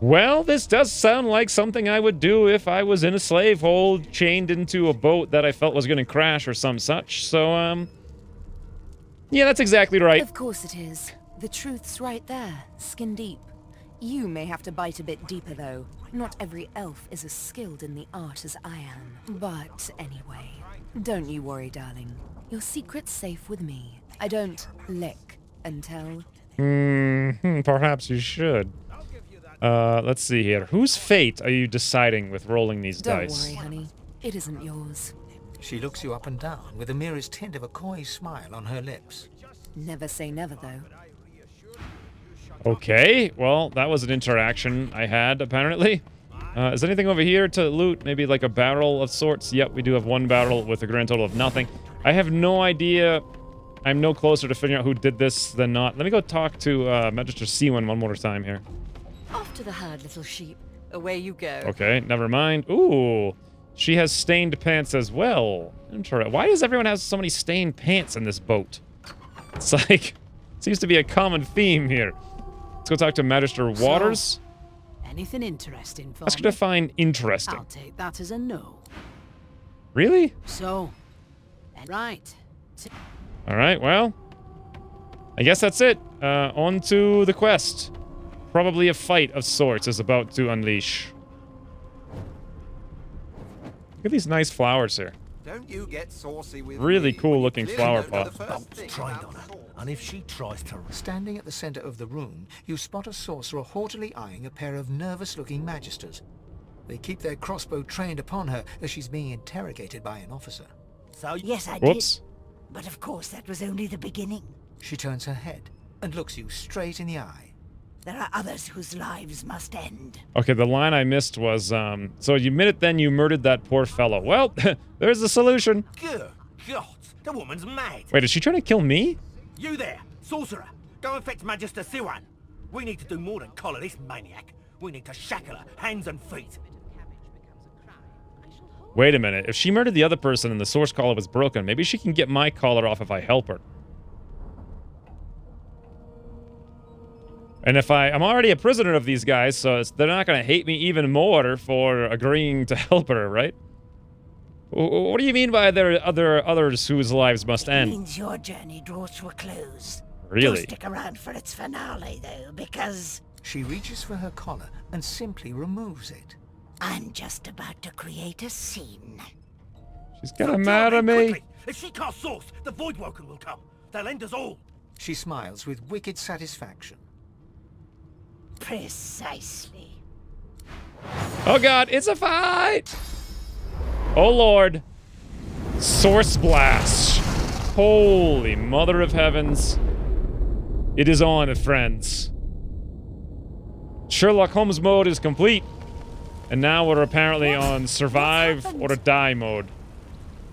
Well, this does sound like something I would do if I was in a slave hold, chained into a boat that I felt was going to crash or some such. So, yeah, that's exactly right. Of course it is. The truth's right there, skin deep. You may have to bite a bit deeper, though. Not every elf is as skilled in the art as I am. But anyway, don't you worry, darling. Your secret's safe with me. I don't lick and tell. Perhaps you should. Let's see here. Whose fate are you deciding with rolling these dice? Don't worry, honey. It isn't yours. She looks you up and down with the merest hint of a coy smile on her lips. Never say never, though. Okay, well, that was an interaction I had, apparently. Is there anything over here to loot? Maybe like a barrel of sorts? Yep, we do have 1 barrel with a grand total of nothing. I have no idea. I'm no closer to figuring out who did this than not. Let me go talk to Magister Xwynns one more time here. Off to the herd, little sheep. Away you go. Okay, never mind. Ooh, she has stained pants as well. Interesting. Why does everyone have so many stained pants in this boat? It's like, seems to be a common theme here. Let's go talk to Magister Waters. Anything interesting for Ask her me? to find interesting. I'll take that as a no. Really? So, right. All right, well, I guess that's it. On to the quest. Probably a fight of sorts is about to unleash. Look at these nice flowers here. Don't you get saucy with Really me cool when you looking clearly flower don't know pot. the first thing Trained about on her, sword. and if she tries to... Standing at the center of the room, you spot a sorcerer haughtily eyeing a pair of nervous-looking magisters. They keep their crossbow trained upon her as she's being interrogated by an officer. So Yes, I Whoops. did. But of course, that was only the beginning. She turns her head and looks you straight in the eye. There are others whose lives must end. Okay, the line I missed was, so you admit it then you murdered that poor fellow. Well, there's the solution. Good God, the woman's mad. Wait, is she trying to kill me? You there, sorcerer. Go and fetch Magister Xwynns. We need to do more than collar this maniac. We need to shackle her, hands and feet. Wait a minute. If she murdered the other person and the source collar was broken, maybe she can get my collar off if I help her. And if I'm already a prisoner of these guys, so they're not going to hate me even more for agreeing to help her, right? What do you mean by there are others whose lives must end? It means your journey draws to a close. Really? Do stick around for its finale, though, because... She reaches for her collar and simply removes it. I'm just about to create a scene. She's getting mad at me. Quickly. If she casts source, the Voidwoken will come. They'll end us all. She smiles with wicked satisfaction. Precisely. Oh god, it's a fight! Oh lord. Source blast. Holy mother of heavens. It is on, friends. Sherlock Holmes mode is complete. And now we're apparently on survive or die mode.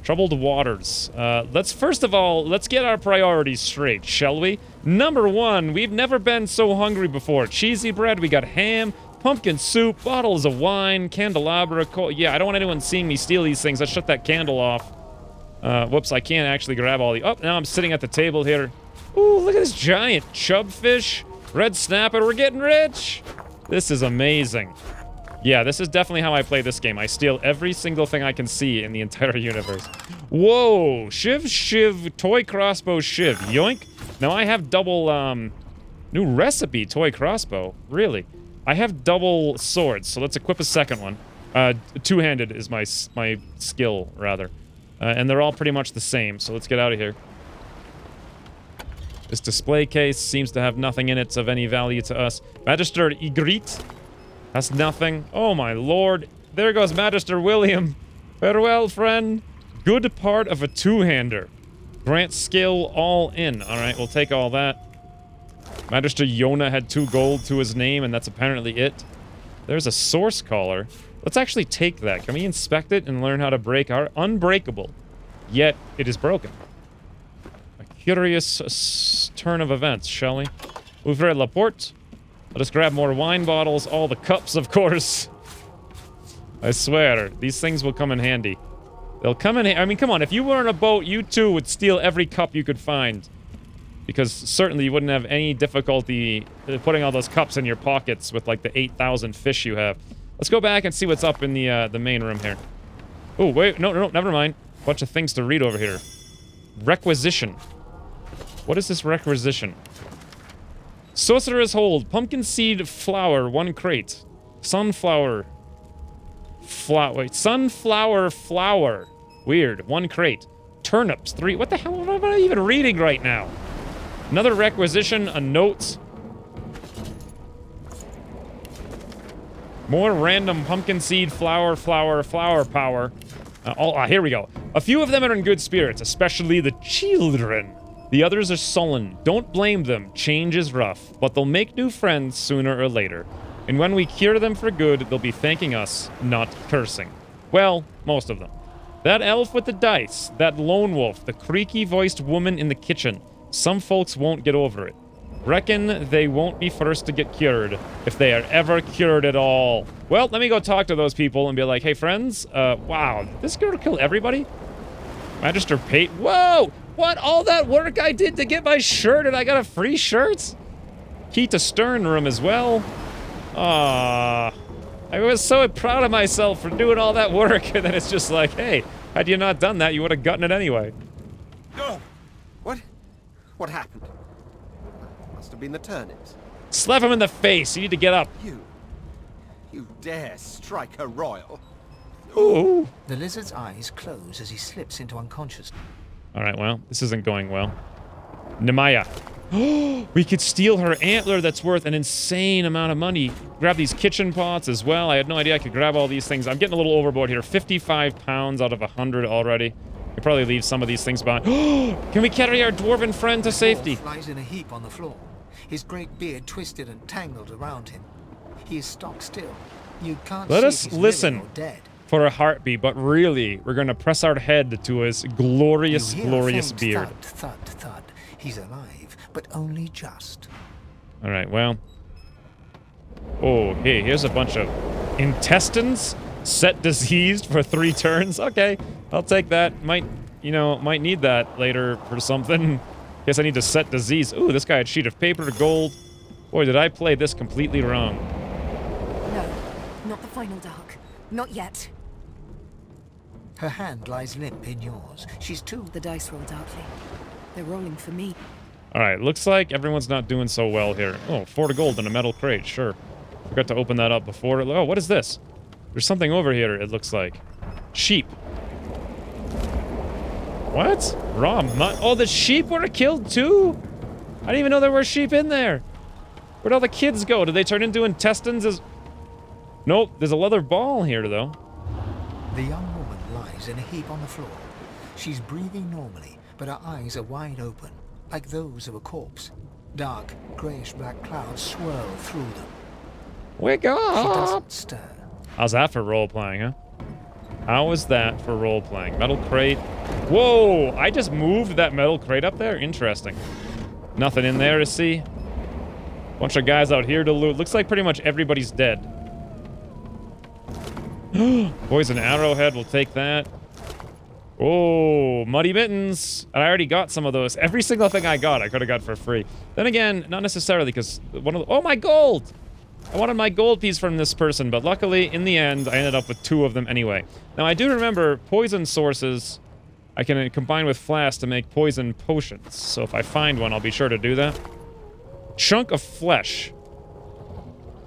Troubled waters. Let's first of all, let's get our priorities straight, shall we? Number one, we've never been so hungry before. Cheesy bread, we got ham, pumpkin soup, bottles of wine, candelabra, yeah, I don't want anyone seeing me steal these things. Let's shut that candle off. Whoops, I can't actually grab all the... Oh, now I'm sitting at the table here. Ooh, look at this giant chubfish. Red snapper, we're getting rich. This is amazing. Yeah, this is definitely how I play this game. I steal every single thing I can see in the entire universe. Whoa! Shiv, toy crossbow shiv. Yoink! Now I have double, new recipe toy crossbow. Really? I have double swords, so let's equip a second one. Two-handed is my skill, rather. And they're all pretty much the same, so let's get out of here. This display case seems to have nothing in it of any value to us. Magister Ygritte. That's nothing. Oh my lord. There goes Magister William. Farewell, friend. Good part of a two-hander. Grant skill all in. Alright, we'll take all that. Magister Yona had 2 gold to his name, and that's apparently it. There's a source collar. Let's actually take that. Can we inspect it and learn how to break our... Unbreakable. Yet, it is broken. A curious turn of events, shall we? Ouvre la porte. Let us grab more wine bottles, all the cups, of course. I swear, these things will come in handy. They'll come in... I mean, come on, if you were on a boat, you too would steal every cup you could find. Because certainly you wouldn't have any difficulty putting all those cups in your pockets with, like, the 8,000 fish you have. Let's go back and see what's up in the main room here. Oh, wait, no, never mind. Bunch of things to read over here. Requisition. What is this requisition? Sorcerer's Hold. Pumpkin seed flour, 1 crate. Sunflower. Wait, sunflower flour. Weird. 1 crate. Turnips, 3. What the hell am I even reading right now? Another requisition, a note. More random pumpkin seed flour power. Here we go. A few of them are in good spirits, especially the children. The others are sullen. Don't blame them. Change is rough, but they'll make new friends sooner or later. And when we cure them for good, they'll be thanking us, not cursing. Well, most of them. That elf with the dice, that lone wolf, the creaky-voiced woman in the kitchen. Some folks won't get over it. Reckon they won't be first to get cured, if they are ever cured at all. Well, let me go talk to those people and be like, hey, friends, wow, did this girl kill everybody? Magister Pate, whoa! What? All that work I did to get my shirt and I got a free shirt? Key to Stern Room as well. I was so proud of myself for doing all that work, and then it's just like, hey, had you not done that, you would have gotten it anyway. What happened? Must have been the turnips. Slap him in the face. You need to get up. You dare strike a royal? Ooh. The lizard's eyes close as he slips into unconsciousness. All right, well, this isn't going well. Nemaya. We could steal her antler that's worth an insane amount of money. Grab these kitchen pots as well. I had no idea I could grab all these things. I'm getting a little overboard here. 55 pounds out of 100 already. Could probably leave some of these things behind. Can we carry our dwarven friend to safety? Lies in a heap on the floor. his great beard twisted and tangled around him. He is stock still. You can't Let see us if he's listen living or dead. for a heartbeat, but really, we're gonna press our head to his glorious, You hear a glorious faint beard. Thud, thud, thud. He's alive, but only just. All right, well. Oh, hey, here's a bunch of intestines set diseased for 3 turns. Okay, I'll take that. Might need that later for something. Guess I need to set disease. Ooh, this guy had sheet of paper, gold. Boy, did I play this completely wrong. No, not the final dark. Not yet. Her hand lies limp in yours. She's too... The dice roll darkly. They're rolling for me. All right, looks like everyone's not doing so well here. Oh, 4 gold and a metal crate, sure. Forgot to open that up before. Oh, what is this? There's something over here, it looks like. Sheep. What? Raw mut. Oh, the sheep were killed too? I didn't even know there were sheep in there. Where'd all the kids go? Did they turn into intestines? Nope, there's a leather ball here, though. The young woman lies in a heap on the floor. She's breathing normally, but her eyes are wide open, like those of a corpse. Dark, greyish-black clouds swirl through them. Wake She up! doesn't stir. How's that for role-playing, huh? How was that for role-playing? Metal crate. Whoa! I just moved that metal crate up there? Interesting. Nothing in there to see. Bunch of guys out here to loot. Looks like pretty much everybody's dead. Poison arrowhead, we'll take that. Oh, muddy mittens. And I already got some of those. Every single thing I got, I could have got for free. Then again, not necessarily, because one of the... Oh, my gold! I wanted my gold piece from this person, but luckily, in the end, I ended up with 2 of them anyway. Now, I do remember poison sources I can combine with flasks to make poison potions. So if I find one, I'll be sure to do that. Chunk of flesh.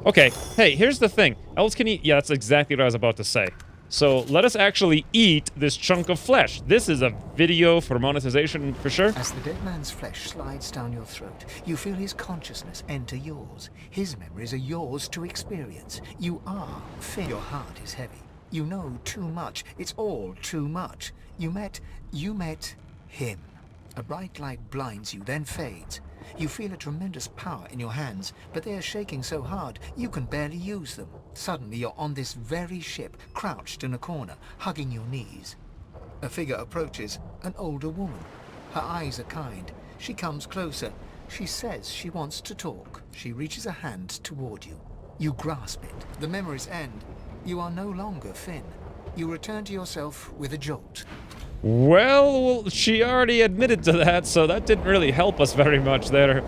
Okay, hey, here's the thing. Elves can eat... Yeah, that's exactly what I was about to say. So let us actually eat this chunk of flesh. This is a video for monetization for sure. As the dead man's flesh slides down your throat, you feel his consciousness enter yours. His memories are yours to experience. You are Finn. Your heart is heavy. You know too much. It's all too much. You met him. A bright light blinds you, then fades. You feel a tremendous power in your hands, but they are shaking so hard you can barely use them. Suddenly you're on this very ship, crouched in a corner, hugging your knees. A figure approaches, an older woman. Her eyes are kind. She comes closer. She says she wants to talk. She reaches a hand toward you. You grasp it. The memories end. You are no longer Finn. You return to yourself with a jolt. Well, she already admitted to that, so that didn't really help us very much there.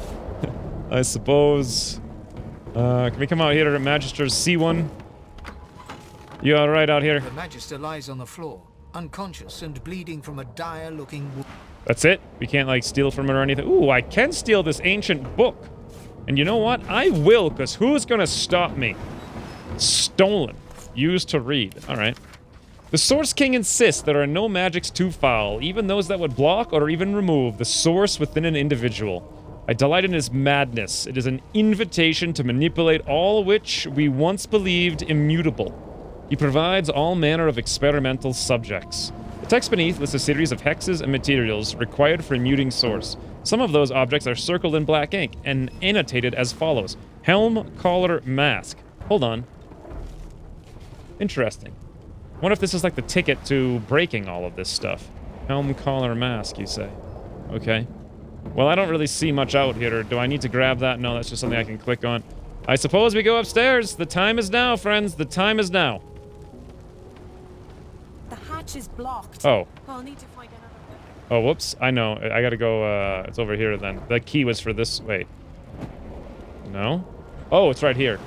I suppose. Can we come out here at Magister's C1? You alright out here? The Magister lies on the floor, unconscious and bleeding from a dire-looking wound. That's it? We can't, like, steal from her or anything? Ooh, I can steal this ancient book. And you know what? I will, because who's gonna stop me? Stolen. Used to read. Alright. The Source King insists there are no magics too foul, even those that would block or even remove the source within an individual. I delight in his madness. It is an invitation to manipulate all which we once believed immutable. He provides all manner of experimental subjects. The text beneath lists a series of hexes and materials required for immuting source. Some of those objects are circled in black ink and annotated as follows. Helm, collar, mask. Hold on. Interesting. I wonder if this is like the ticket to breaking all of this stuff. Helm, collar, mask, you say. Okay. Well, I don't really see much out here. Do I need to grab that? No, that's just something I can click on. I suppose we go upstairs. The time is now, friends. The time is now. The hatch is blocked. Oh. I'll need to find another way. Oh, whoops. I know. I gotta go, it's over here then. The key was for this. Wait. No? Oh, it's right here.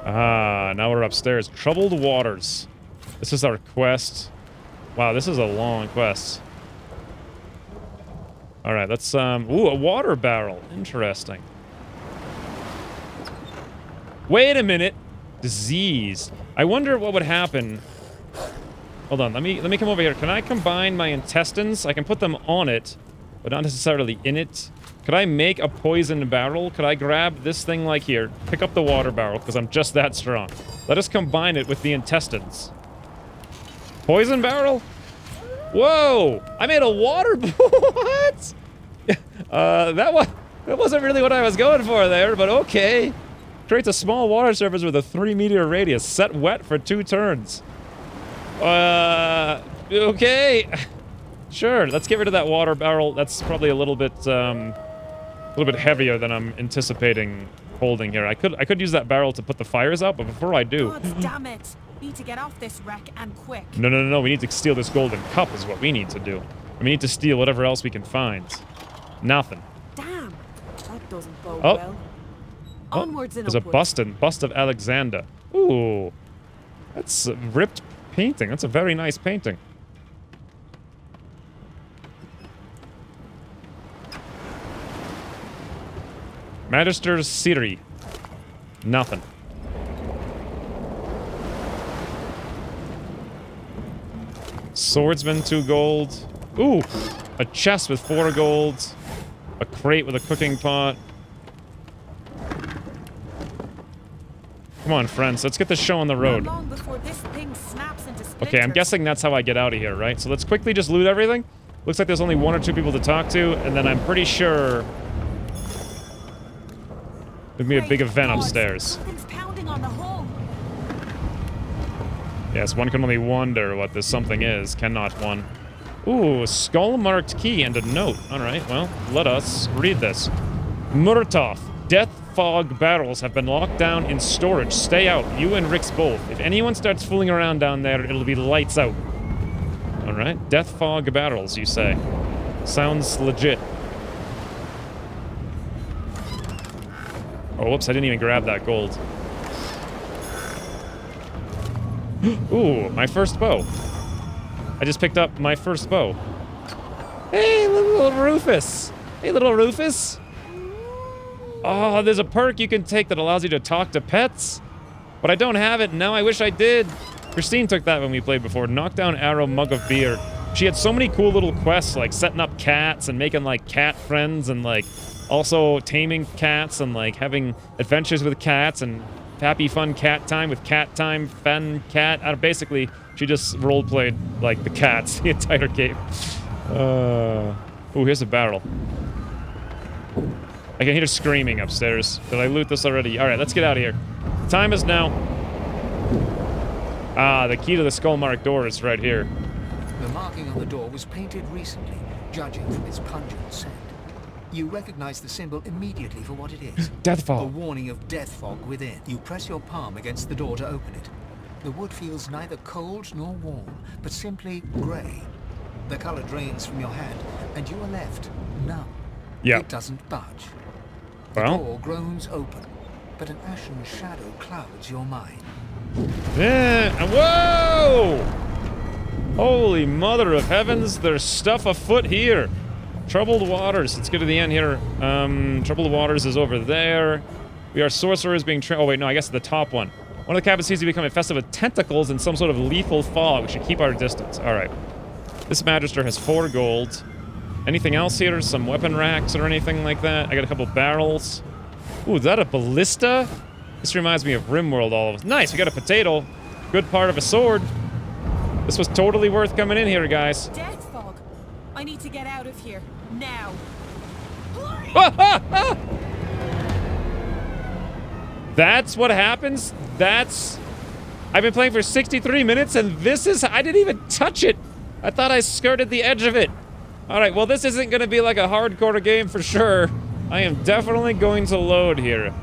Ah, now we're upstairs. Troubled Waters. This is our quest. Wow, this is a long quest. Alright, let's, ooh, a water barrel. Interesting. Wait a minute. Disease. I wonder what would happen. Hold on, let me come over here. Can I combine my intestines? I can put them on it, but not necessarily in it. Could I make a poison barrel? Could I grab this thing like here, pick up the water barrel, because I'm just that strong. Let us combine it with the intestines. Poison barrel? Whoa! I made a water... What? That wasn't really what I was going for there, but okay. Creates a small water surface with a 3-meter radius. Set wet for 2 turns. Okay. Sure, let's get rid of that water barrel. That's probably a little bit heavier than I'm anticipating holding here. I could use that barrel to put the fires out, but before I do... God damn it! Need to get off this wreck and quick. No. We need to steal this golden cup is what we need to do. And we need to steal whatever else we can find. Nothing. Damn! That doesn't bode Oh. well. Oh, Onwards and there's a upwards. bust of Alexander. Ooh. That's a ripped painting. That's a very nice painting. Magister's Siri. Nothing. Swordsman, 2 gold. Ooh! A chest with 4 gold. A crate with a cooking pot. Come on, friends. Let's get this show on the road. Not long before this thing snaps into splinters. Okay, I'm guessing that's how I get out of here, right? So let's quickly just loot everything. Looks like there's only 1 or 2 people to talk to, and then I'm pretty sure there'll be a big event upstairs. Something's pounding on the hull. Yes, one can only wonder what this something is. Cannot one. Ooh, a skull-marked key and a note. Alright, well, let us read this. Murtoff, Death Fog barrels have been locked down in storage. Stay out, you and Rix both. If anyone starts fooling around down there, it'll be lights out. Alright, Death Fog barrels, you say. Sounds legit. Oh, whoops, I didn't even grab that gold. Ooh, my first bow. I just picked up my first bow. Hey, little Rufus. Hey, little Rufus. Oh, there's a perk you can take that allows you to talk to pets. But I don't have it, and now I wish I did. Christine took that when we played before. Knockdown arrow, mug of beer. She had so many cool little quests, like setting up cats and making, like, cat friends and, like, also taming cats and, like, having adventures with cats and happy, fun cat time with cat time, fun cat. Basically, she just role-played, like, the cats the entire game. Ooh, here's a barrel. I can hear screaming upstairs. Did I loot this already? Alright, let's get out of here. Time is now. Ah, the key to the skull-marked door is right here. The marking on the door was painted recently, judging from its pungent scent. You recognize the symbol immediately for what it is. Death fog. A warning of death fog within. You press your palm against the door to open it. The wood feels neither cold nor warm, but simply grey. The color drains from your hand, and you are left numb. Yeah. It doesn't budge. The Well. door groans open, but an ashen shadow clouds your mind. Yeah. Whoa! Holy mother of heavens, there's stuff afoot here. Troubled waters. Let's get to the end here. Troubled waters is over there. We are sorcerers being trained. Oh, wait, no, I guess the top one. One of the cabins seems to become infested with tentacles and some sort of lethal fog. We should keep our distance. All right. This Magister has 4 gold. Anything else here? Some weapon racks or anything like that? I got a couple barrels. Ooh, is that a ballista? This reminds me of RimWorld all of us. Nice, we got a potato. Good part of a sword. This was totally worth coming in here, guys. Death fog. I need to get out of here now. That's what happens? That's... I've been playing for 63 minutes and this is... I didn't even touch it. I thought I skirted the edge of it. Alright, well this isn't going to be like a hardcore game for sure. I am definitely going to load here.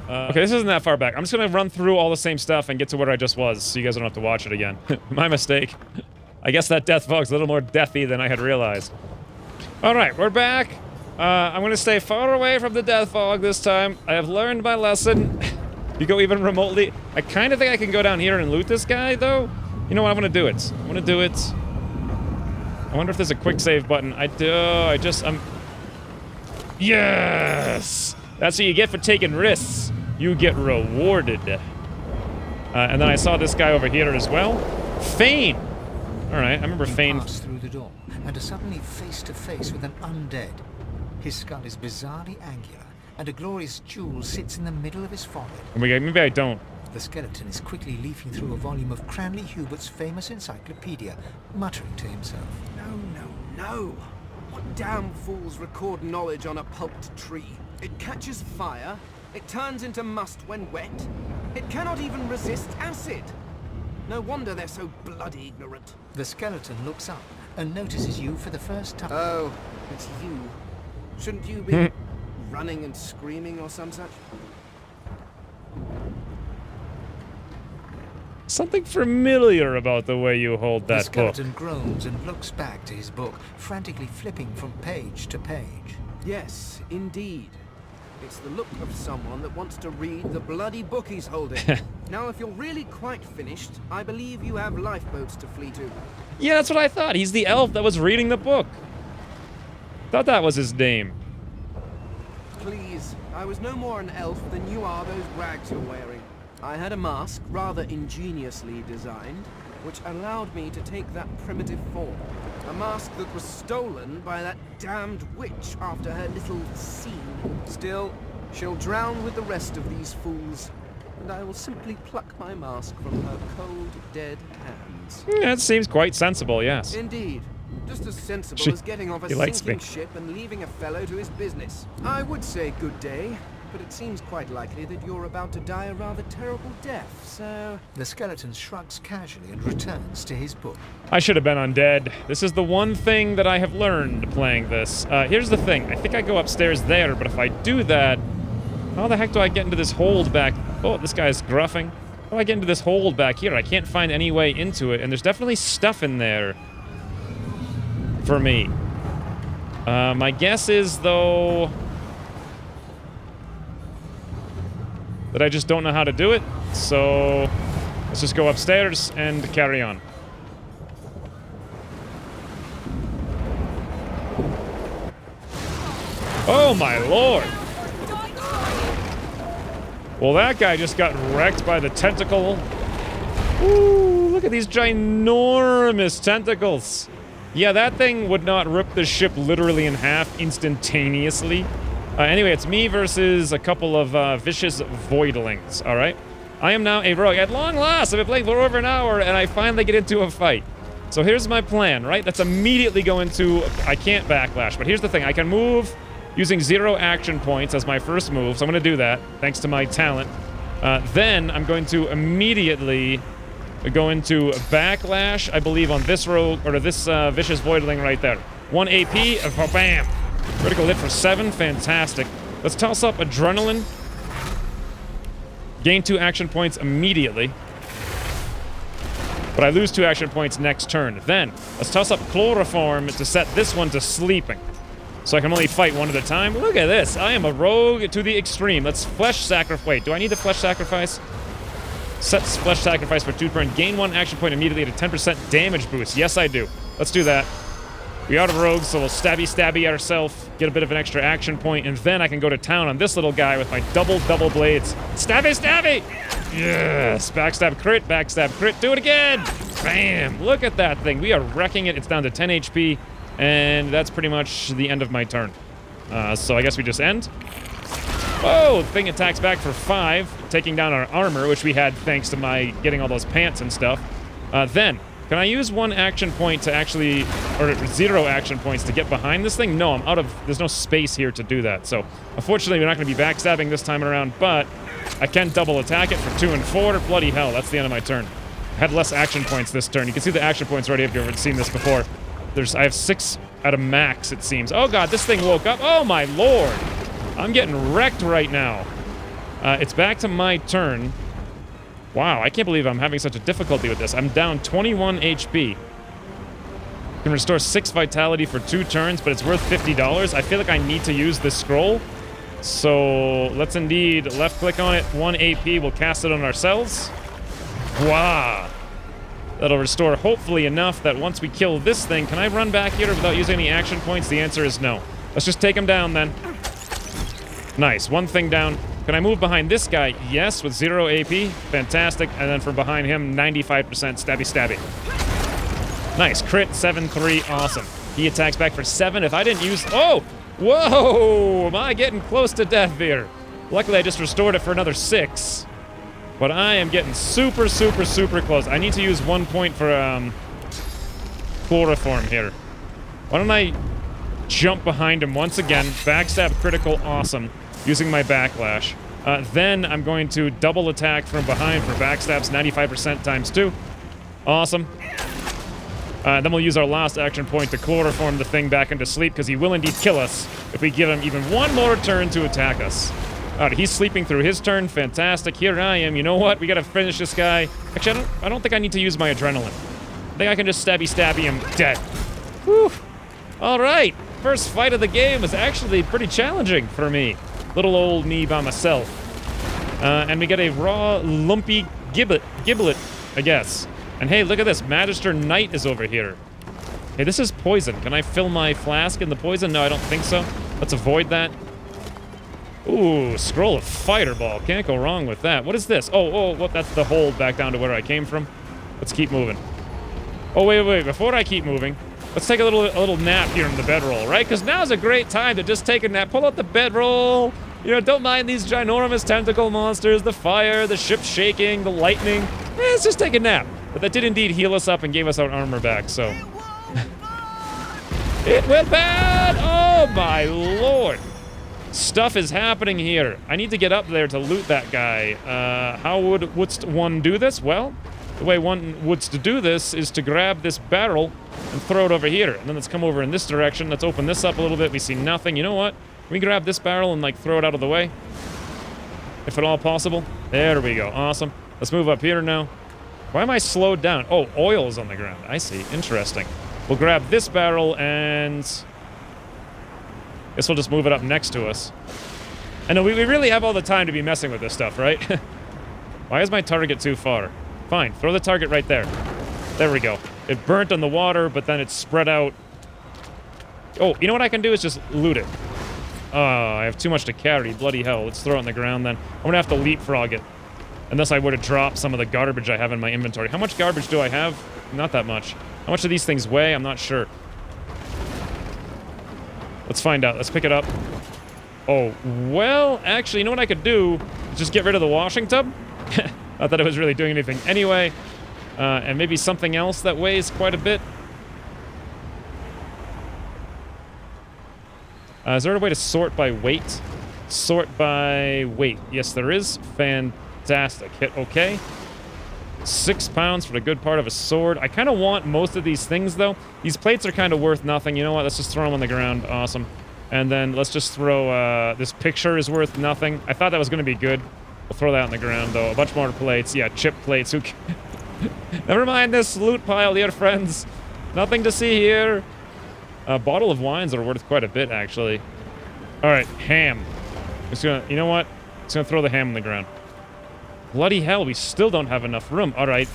Okay, this isn't that far back. I'm just going to run through all the same stuff and get to where I just was so you guys don't have to watch it again. My mistake. I guess that death fog's a little more deathy than I had realized. Alright, we're back. I'm going to stay far away from the death fog this time. I have learned my lesson. You go even remotely. I kind of think I can go down here and loot this guy, though. You know what? I'm going to do it. I'm going to do it. I wonder if there's a quick save button. I do. I'm... Yes! That's what you get for taking risks. You get rewarded. And then I saw this guy over here as well. Fane! Alright, I remember Fane. Pass through the door and are suddenly face to face with an undead. His skull is bizarrely angular, and a glorious jewel sits in the middle of his forehead. Maybe I don't. The skeleton is quickly leafing through a volume of Cranley Hubert's famous encyclopedia, muttering to himself. No. What damn fools record knowledge on a pulped tree? It catches fire. It turns into must when wet. It cannot even resist acid. No wonder they're so bloody ignorant. The skeleton looks up and notices you for the first time. Oh, it's you. Shouldn't you be running and screaming or some such? Something familiar about the way you hold that The skeleton book. groans and looks back to his book, frantically flipping from page to page. Yes, indeed. It's the look of someone that wants to read the bloody book he's holding. Now, if you're really quite finished, I believe you have lifeboats to flee to. Yeah, that's what I thought. He's the elf that was reading the book. Thought that was his name. Please, I was no more an elf than you are those rags you're wearing. I had a mask, rather ingeniously designed, which allowed me to take that primitive form. A mask that was stolen by that damned witch after her little scene. Still, she'll drown with the rest of these fools, and I will simply pluck my mask from her cold, dead hands. That seems quite sensible, yes. Indeed. Just as sensible as getting off a sinking ship and leaving a fellow to his business. I would say good day, but it seems quite likely that you're about to die a rather terrible death, so... The skeleton shrugs casually and returns to his book. I should have been undead. This is the one thing that I have learned playing this. Here's the thing. I think I go upstairs there, but if I do that, how the heck do I get into this hold back? Oh, this guy's gruffing. How do I get into this hold back here? I can't find any way into it, and there's definitely stuff in there for me. My guess is, though, that I just don't know how to do it, so let's just go upstairs and carry on. Oh my lord! Well, that guy just got wrecked by the tentacle. Ooh, look at these ginormous tentacles. Yeah, that thing would not rip the ship literally in half instantaneously. Anyway, it's me versus a couple of vicious voidlings, all right? I am now a rogue. At long last, I've been playing for over an hour, and I finally get into a fight. So here's my plan, right? That's immediately go into... I can't backlash, but here's the thing. I can move using 0 action points as my first move, so I'm going to do that, thanks to my talent. Then I'm going to immediately go into backlash, I believe, on this rogue, or this vicious voidling right there. 1 AP, bam! Critical hit for 7, fantastic. Let's toss up Adrenaline. Gain 2 action points immediately. But I lose 2 action points next turn. Then, let's toss up Chloroform to set this one to sleeping. So I can only fight one at a time. Look at this, I am a rogue to the extreme. Let's Flesh Sacrifice. Wait, do I need to Flesh Sacrifice? Sets Flesh Sacrifice for 2 turns. Gain 1 action point immediately at a 10% damage boost. Yes, I do. Let's do that. We are rogues, so we'll stabby ourselves, get a bit of an extra action point, and then I can go to town on this little guy with my double blades. Stabby! Yes! Backstab crit, do it again! Bam! Look at that thing. We are wrecking it. It's down to 10 HP, and that's pretty much the end of my turn. So I guess we just end. Oh, the thing attacks back for 5, taking down our armor, which we had thanks to my getting all those pants and stuff. Then, can I use 1 action point to actually, or 0 action points to get behind this thing? No, I'm out of, there's no space here to do that. So, unfortunately, we're not going to be backstabbing this time around, but I can double attack it for 2 and 4. Bloody hell, that's the end of my turn. I had less action points this turn. You can see the action points already if you've ever seen this before. I have 6 out of max, it seems. Oh god, this thing woke up. Oh my lord! I'm getting wrecked right now. It's back to my turn. Wow, I can't believe I'm having such a difficulty with this. I'm down 21 HP. Can restore 6 vitality for 2 turns, but it's worth $50. I feel like I need to use this scroll. So let's indeed left click on it. 1 AP, we'll cast it on ourselves. Wow. That'll restore hopefully enough that once we kill this thing, can I run back here without using any action points? The answer is no. Let's just take him down then. Nice, 1 thing down. Can I move behind this guy? Yes, with 0 AP. Fantastic. And then from behind him, 95% stabby. Nice, crit, 7-3, awesome. He attacks back for 7. If I didn't use... Oh! Whoa! Am I getting close to death here? Luckily, I just restored it for another 6. But I am getting super close. I need to use 1 point for Chloroform here. Why don't I jump behind him once again? Backstab critical, awesome. using my backlash. Then I'm going to double attack from behind for backstabs, 95% times 2. Awesome. Then we'll use our last action point to chloroform the thing back into sleep, because he will indeed kill us if we give him even one more turn to attack us. Alright, he's sleeping through his turn. Fantastic. Here I am. You know what? We gotta finish this guy. Actually, I don't think I need to use my adrenaline. I think I can just stabby him dead. Whew. Alright. First fight of the game was actually pretty challenging for me. Little old me by myself. And we get a raw, lumpy giblet, I guess. And hey, look at this. Magister Knight is over here. Hey, this is poison. Can I fill my flask in the poison? No, I don't think so. Let's avoid that. Ooh, Scroll of Fireball. Can't go wrong with that. What is this? Oh, well, that's the hold back down to where I came from. Let's keep moving. Oh, wait. Before I keep moving, let's take a little nap here in the bedroll, right? Because now's a great time to just take a nap. Pull out the bedroll. You know, don't mind these ginormous tentacle monsters, the fire, the ship shaking, the lightning. Let's just take a nap. But that did indeed heal us up and gave us our armor back, so... It went bad! Oh, my lord. Stuff is happening here. I need to get up there to loot that guy. How wouldst one do this? Well, the way one wouldst to do this is to grab this barrel and throw it over here. And then let's come over in this direction. Let's open this up a little bit. We see nothing. You know what? Can we grab this barrel and, like, throw it out of the way? If at all possible. There we go. Awesome. Let's move up here now. Why am I slowed down? Oh, oil is on the ground. I see. Interesting. We'll grab this barrel and... guess we'll just move it up next to us. I know, we really have all the time to be messing with this stuff, right? Why is my target too far? Fine, throw the target right there. There we go. It burnt on the water, but then it's spread out. Oh, you know what I can do is just loot it. Oh, I have too much to carry. Bloody hell. Let's throw it on the ground then. I'm gonna have to leapfrog it. Unless I were to drop some of the garbage I have in my inventory. How much garbage do I have? Not that much. How much do these things weigh? I'm not sure. Let's find out. Let's pick it up. Oh, well, actually, you know what I could do? Just get rid of the washing tub? Not that it was really doing anything anyway. And maybe something else that weighs quite a bit. Is there a way to sort by weight? Sort by weight. Yes, there is. Fantastic. Hit OK. 6 pounds for the good part of a sword. I kind of want most of these things, though. These plates are kind of worth nothing. You know what? Let's just throw them on the ground. Awesome. And then let's just throw... this picture is worth nothing. I thought that was going to be good. We'll throw that on the ground, though. A bunch more plates. Yeah, chip plates. Who Never mind this loot pile here, friends. Nothing to see here. A bottle of wines are worth quite a bit, actually. All right, ham. Just gonna... you know what? Just gonna throw the ham on the ground. Bloody hell, we still don't have enough room. All right.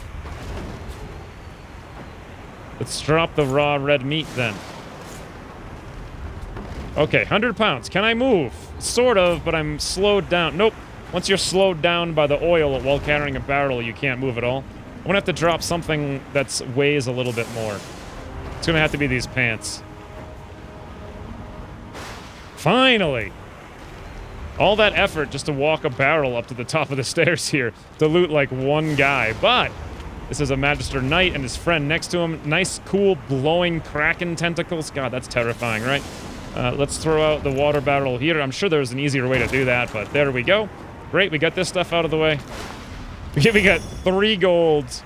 Let's drop the raw red meat, then. Okay, 100 pounds. Can I move? Sort of, but I'm slowed down. Nope. Once you're slowed down by the oil while carrying a barrel, you can't move at all. I'm gonna have to drop something that weighs a little bit more. It's gonna have to be these pants. Finally! All that effort just to walk a barrel up to the top of the stairs here to loot like one guy. But this is a Magister Knight and his friend next to him. Nice, cool, glowing kraken tentacles. God, that's terrifying, right? Let's throw out the water barrel here. I'm sure there's an easier way to do that, but there we go. Great, we got this stuff out of the way. We got 3 golds.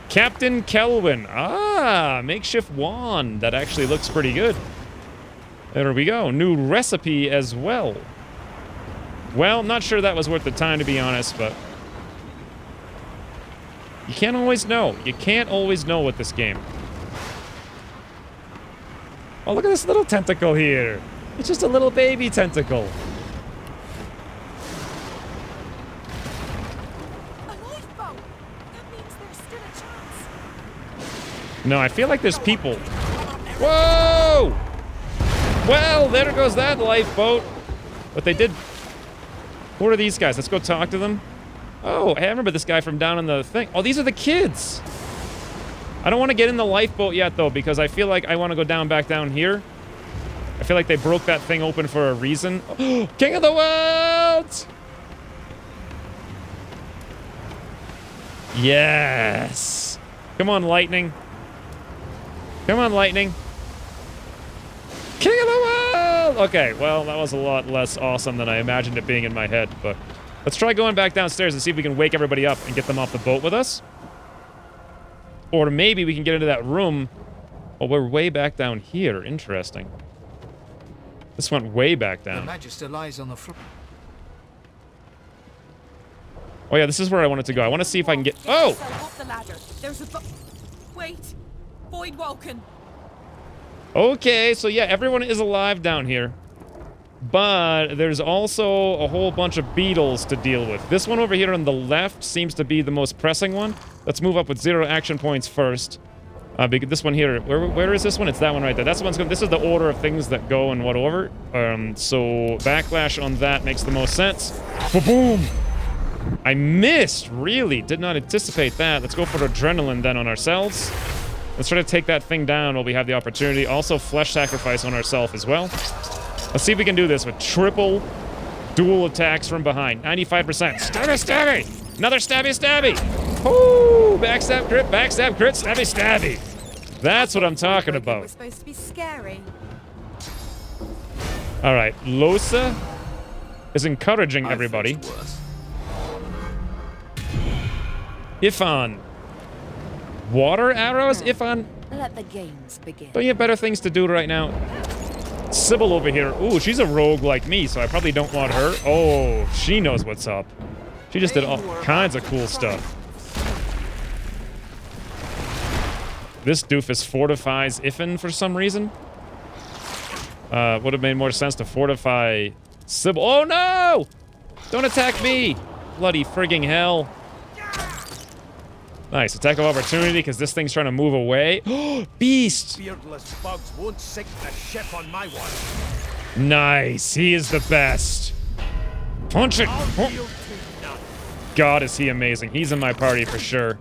Captain Kelwyn. Ah, makeshift wand. That actually looks pretty good. There we go. New recipe as well. Well, I'm not sure that was worth the time, to be honest, but... you can't always know. You can't always know with this game. Oh, look at this little tentacle here. It's just a little baby tentacle. No, I feel like there's people. Whoa! Well, there goes that lifeboat. But they did... who are these guys? Let's go talk to them. Oh, hey, I remember this guy from down in the thing. Oh, these are the kids. I don't want to get in the lifeboat yet, though, because I feel like I want to go back down here. I feel like they broke that thing open for a reason. Oh, King of the World! Yes! Come on, lightning. Come on, lightning. King of the World! world? Okay, well, that was a lot less awesome than I imagined it being in my head, but let's try going back downstairs and see if we can wake everybody up and get them off the boat with us. Or maybe we can get into that room. Oh, we're way back down here. Interesting. This went way back down. The Magister lies on the floor. Oh yeah, this is where I wanted to go. I want to see if I can get... Oh! Off the ladder. There's a wait! Void Woken! Okay, so yeah, everyone is alive down here. But there's also a whole bunch of beetles to deal with. This one over here on the left seems to be the most pressing one. Let's move up with 0 action points first. This one here, where is this one? It's that one right there. That's the one's going. This is the order of things that go and what over. So backlash on that makes the most sense. Boom! I missed, really. Did not anticipate that. Let's go for adrenaline then on ourselves. Let's try to take that thing down while we have the opportunity. Also, flesh sacrifice on ourselves as well. Let's see if we can do this with triple dual attacks from behind. 95%. Stabby, stabby! Another stabby, stabby! Woo! Backstab crit, stabby, stabby! That's what I'm talking about. We're supposed to be scary. Alright, Lohse is encouraging everybody. Ifan. Water arrows? Ifan? Let the games begin. Don't you have better things to do right now? Sybil over here. Ooh, she's a rogue like me, so I probably don't want her. Oh, she knows what's up. She just did all kinds of cool stuff. This doofus fortifies Ifan for some reason. Would have made more sense to fortify Sybil. Oh no! Don't attack me! Bloody frigging hell. Nice. Attack of opportunity because this thing's trying to move away. Beast! Beardless bugs won't sink the ship on my one. Nice. He is the best. Punch it! God, is he amazing. He's in my party for sure.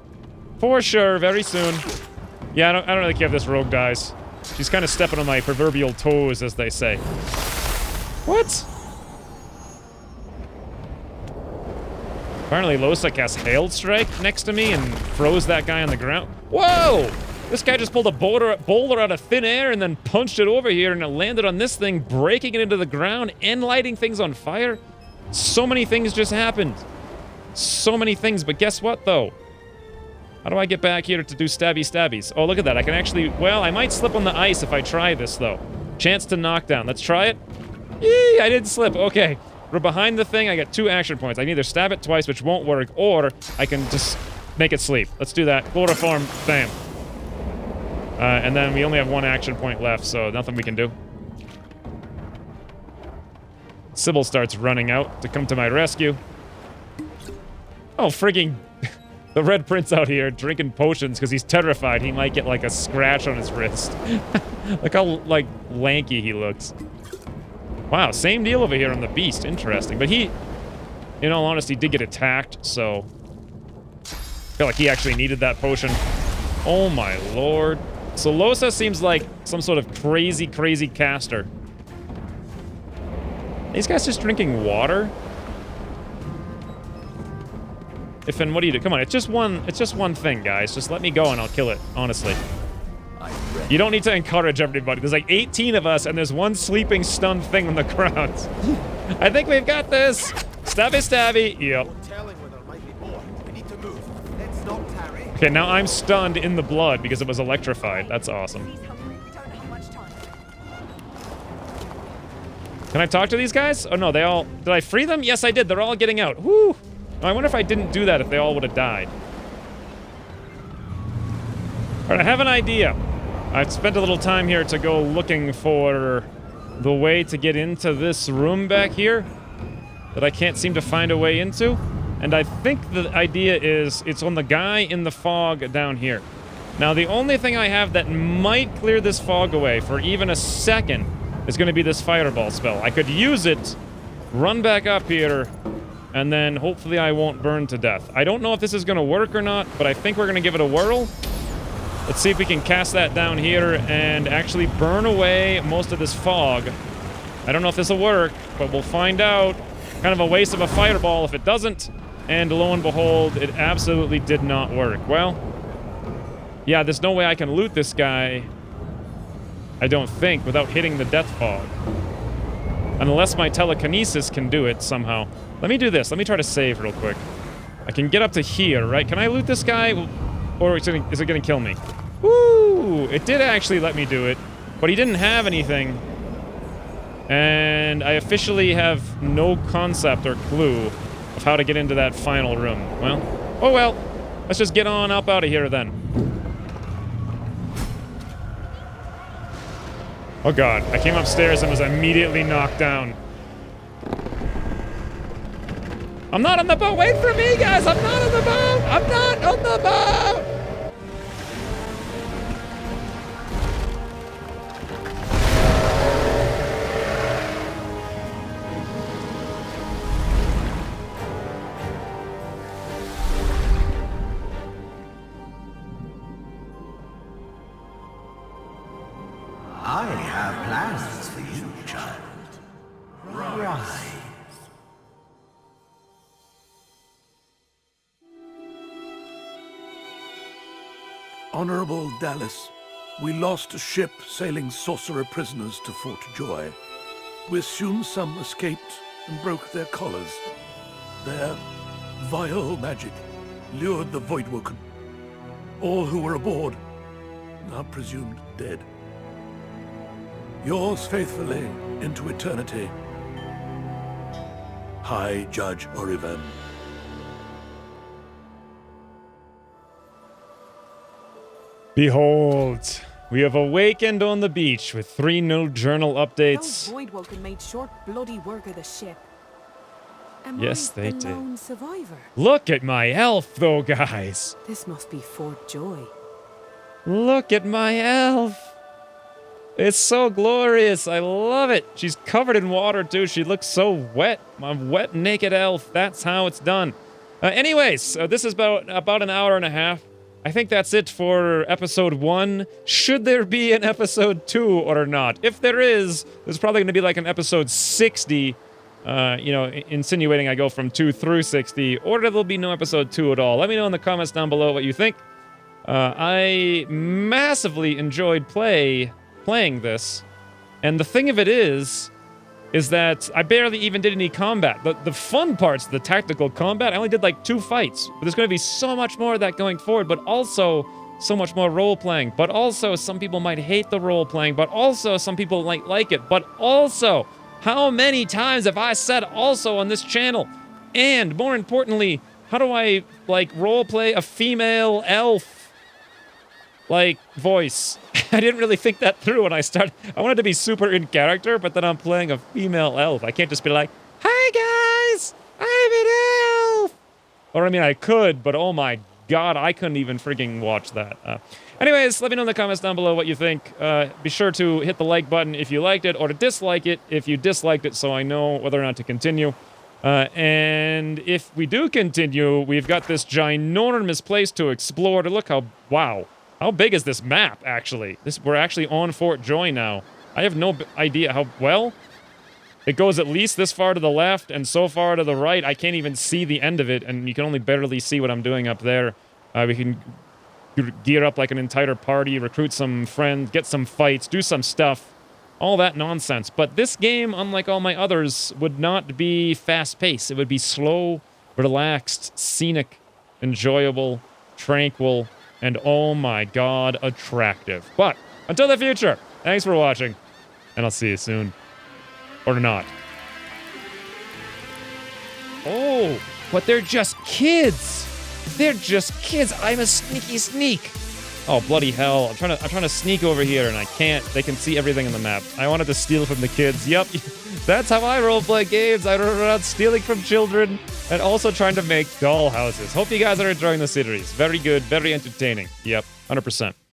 For sure, very soon. Yeah, I don't really care if this rogue dies. She's kind of stepping on my proverbial toes, as they say. What? Apparently Lohse cast Hail Strike next to me and froze that guy on the ground. Whoa! This guy just pulled a boulder out of thin air and then punched it over here and it landed on this thing, breaking it into the ground and lighting things on fire. So many things just happened. So many things, but guess what, though? How do I get back here to do stabby stabbies? Oh, look at that. I can actually... Well, I might slip on the ice if I try this, though. Chance to knock down. Let's try it. Yee! I didn't slip. Okay. We're behind the thing. I got 2 action points. I can either stab it twice, which won't work, or I can just make it sleep. Let's do that. Chloroform. Bam. And then we only have 1 action point left, so nothing we can do. Sybil starts running out to come to my rescue. Oh, frigging... The Red Prince out here drinking potions because he's terrified he might get, like, a scratch on his wrist. Look how, like, lanky he looks. Wow, same deal over here on the Beast. Interesting. But he, in all honesty, did get attacked, so... I feel like he actually needed that potion. Oh my lord. So Lohse seems like some sort of crazy, crazy caster. These guys just drinking water? Ifan, what do you do? Come on, it's just one thing, guys. Just let me go and I'll kill it, honestly. You don't need to encourage everybody. There's like 18 of us and there's one sleeping stunned thing on the ground. I think we've got this. Stabby stabby. Yep. Okay, now I'm stunned in the blood because it was electrified. That's awesome. Can I talk to these guys? Oh no, they all... Did I free them? Yes, I did. They're all getting out. Woo! I wonder if I didn't do that if they all would have died. Alright, I have an idea. I've spent a little time here to go looking for the way to get into this room back here that I can't seem to find a way into. And I think the idea is it's on the guy in the fog down here. Now, the only thing I have that might clear this fog away for even a second is going to be this fireball spell. I could use it, run back up here, and then hopefully I won't burn to death. I don't know if this is going to work or not, but I think we're going to give it a whirl. Let's see if we can cast that down here and actually burn away most of this fog. I don't know if this will work, but we'll find out. Kind of a waste of a fireball if it doesn't. And lo and behold, it absolutely did not work. Well, yeah, there's no way I can loot this guy, I don't think, without hitting the death fog. Unless my telekinesis can do it somehow. Let me do this. Let me try to save real quick. I can get up to here, right? Can I loot this guy? Or is it gonna kill me? Woo! It did actually let me do it. But he didn't have anything. And I officially have no concept or clue of how to get into that final room. Well, oh well. Let's just get on up out of here then. Oh god, I came upstairs and was immediately knocked down. I'm not on the boat! Wait for me, guys! I'm not on the boat! I'm not on the boat! I have plans for you, child. Rise. Honorable Dallas, we lost a ship sailing sorcerer prisoners to Fort Joy. We assume some escaped and broke their collars. Their vile magic lured the Voidwoken. All who were aboard are presumed dead. Yours faithfully into eternity, High Judge Oriven. Behold, we have awakened on the beach with 3 new journal updates. Those Voidwoken made short, bloody work of the ship. Am Yes, I they the did. lone survivor? Look at my elf, though, guys. This must be Fort Joy. Look at my elf. It's so glorious. I love it. She's covered in water, too. She looks so wet. My wet, naked elf. That's how it's done. Anyways, this is about an hour and a half. I think that's it for episode 1. Should there be an episode 2 or not? If there is, there's probably going to be like an episode 60, you know, insinuating I go from 2 through 60, or there'll be no episode 2 at all. Let me know in the comments down below what you think. I massively enjoyed playing this, and the thing of it is that I barely even did any combat. The fun parts, the tactical combat, I only did like 2 fights. But there's going to be so much more of that going forward, but also so much more role-playing. But also, some people might hate the role-playing, but also some people might like it. But also, how many times have I said also on this channel? And more importantly, how do I, like, role-play a female elf? Like, voice. I didn't really think that through when I started. I wanted to be super in character, but then I'm playing a female elf. I can't just be like, "Hi guys, I'm an elf!" Or I mean, I could, but oh my god, I couldn't even freaking watch that. Anyways, let me know in the comments down below what you think. Be sure to hit the like button if you liked it, or to dislike it if you disliked it, so I know whether or not to continue. And if we do continue, we've got this ginormous place to explore. To look how, wow. How big is this map, actually? We're actually on Fort Joy now. I have no idea how, well, it goes at least this far to the left and so far to the right. I can't even see the end of it, and you can only barely see what I'm doing up there. We can gear up like an entire party, recruit some friends, get some fights, do some stuff. All that nonsense. But this game, unlike all my others, would not be fast-paced. It would be slow, relaxed, scenic, enjoyable, tranquil, and oh my god, attractive. But until the future, thanks for watching, and I'll see you soon. Or not. Oh, but they're just kids. They're just kids. I'm a sneaky sneak. Oh, bloody hell. I'm trying to sneak over here, and I can't. They can see everything on the map. I wanted to steal from the kids. Yep, that's how I roleplay games. I run around stealing from children and also trying to make doll houses. Hope you guys are enjoying the series. Very good, very entertaining. Yep, 100%.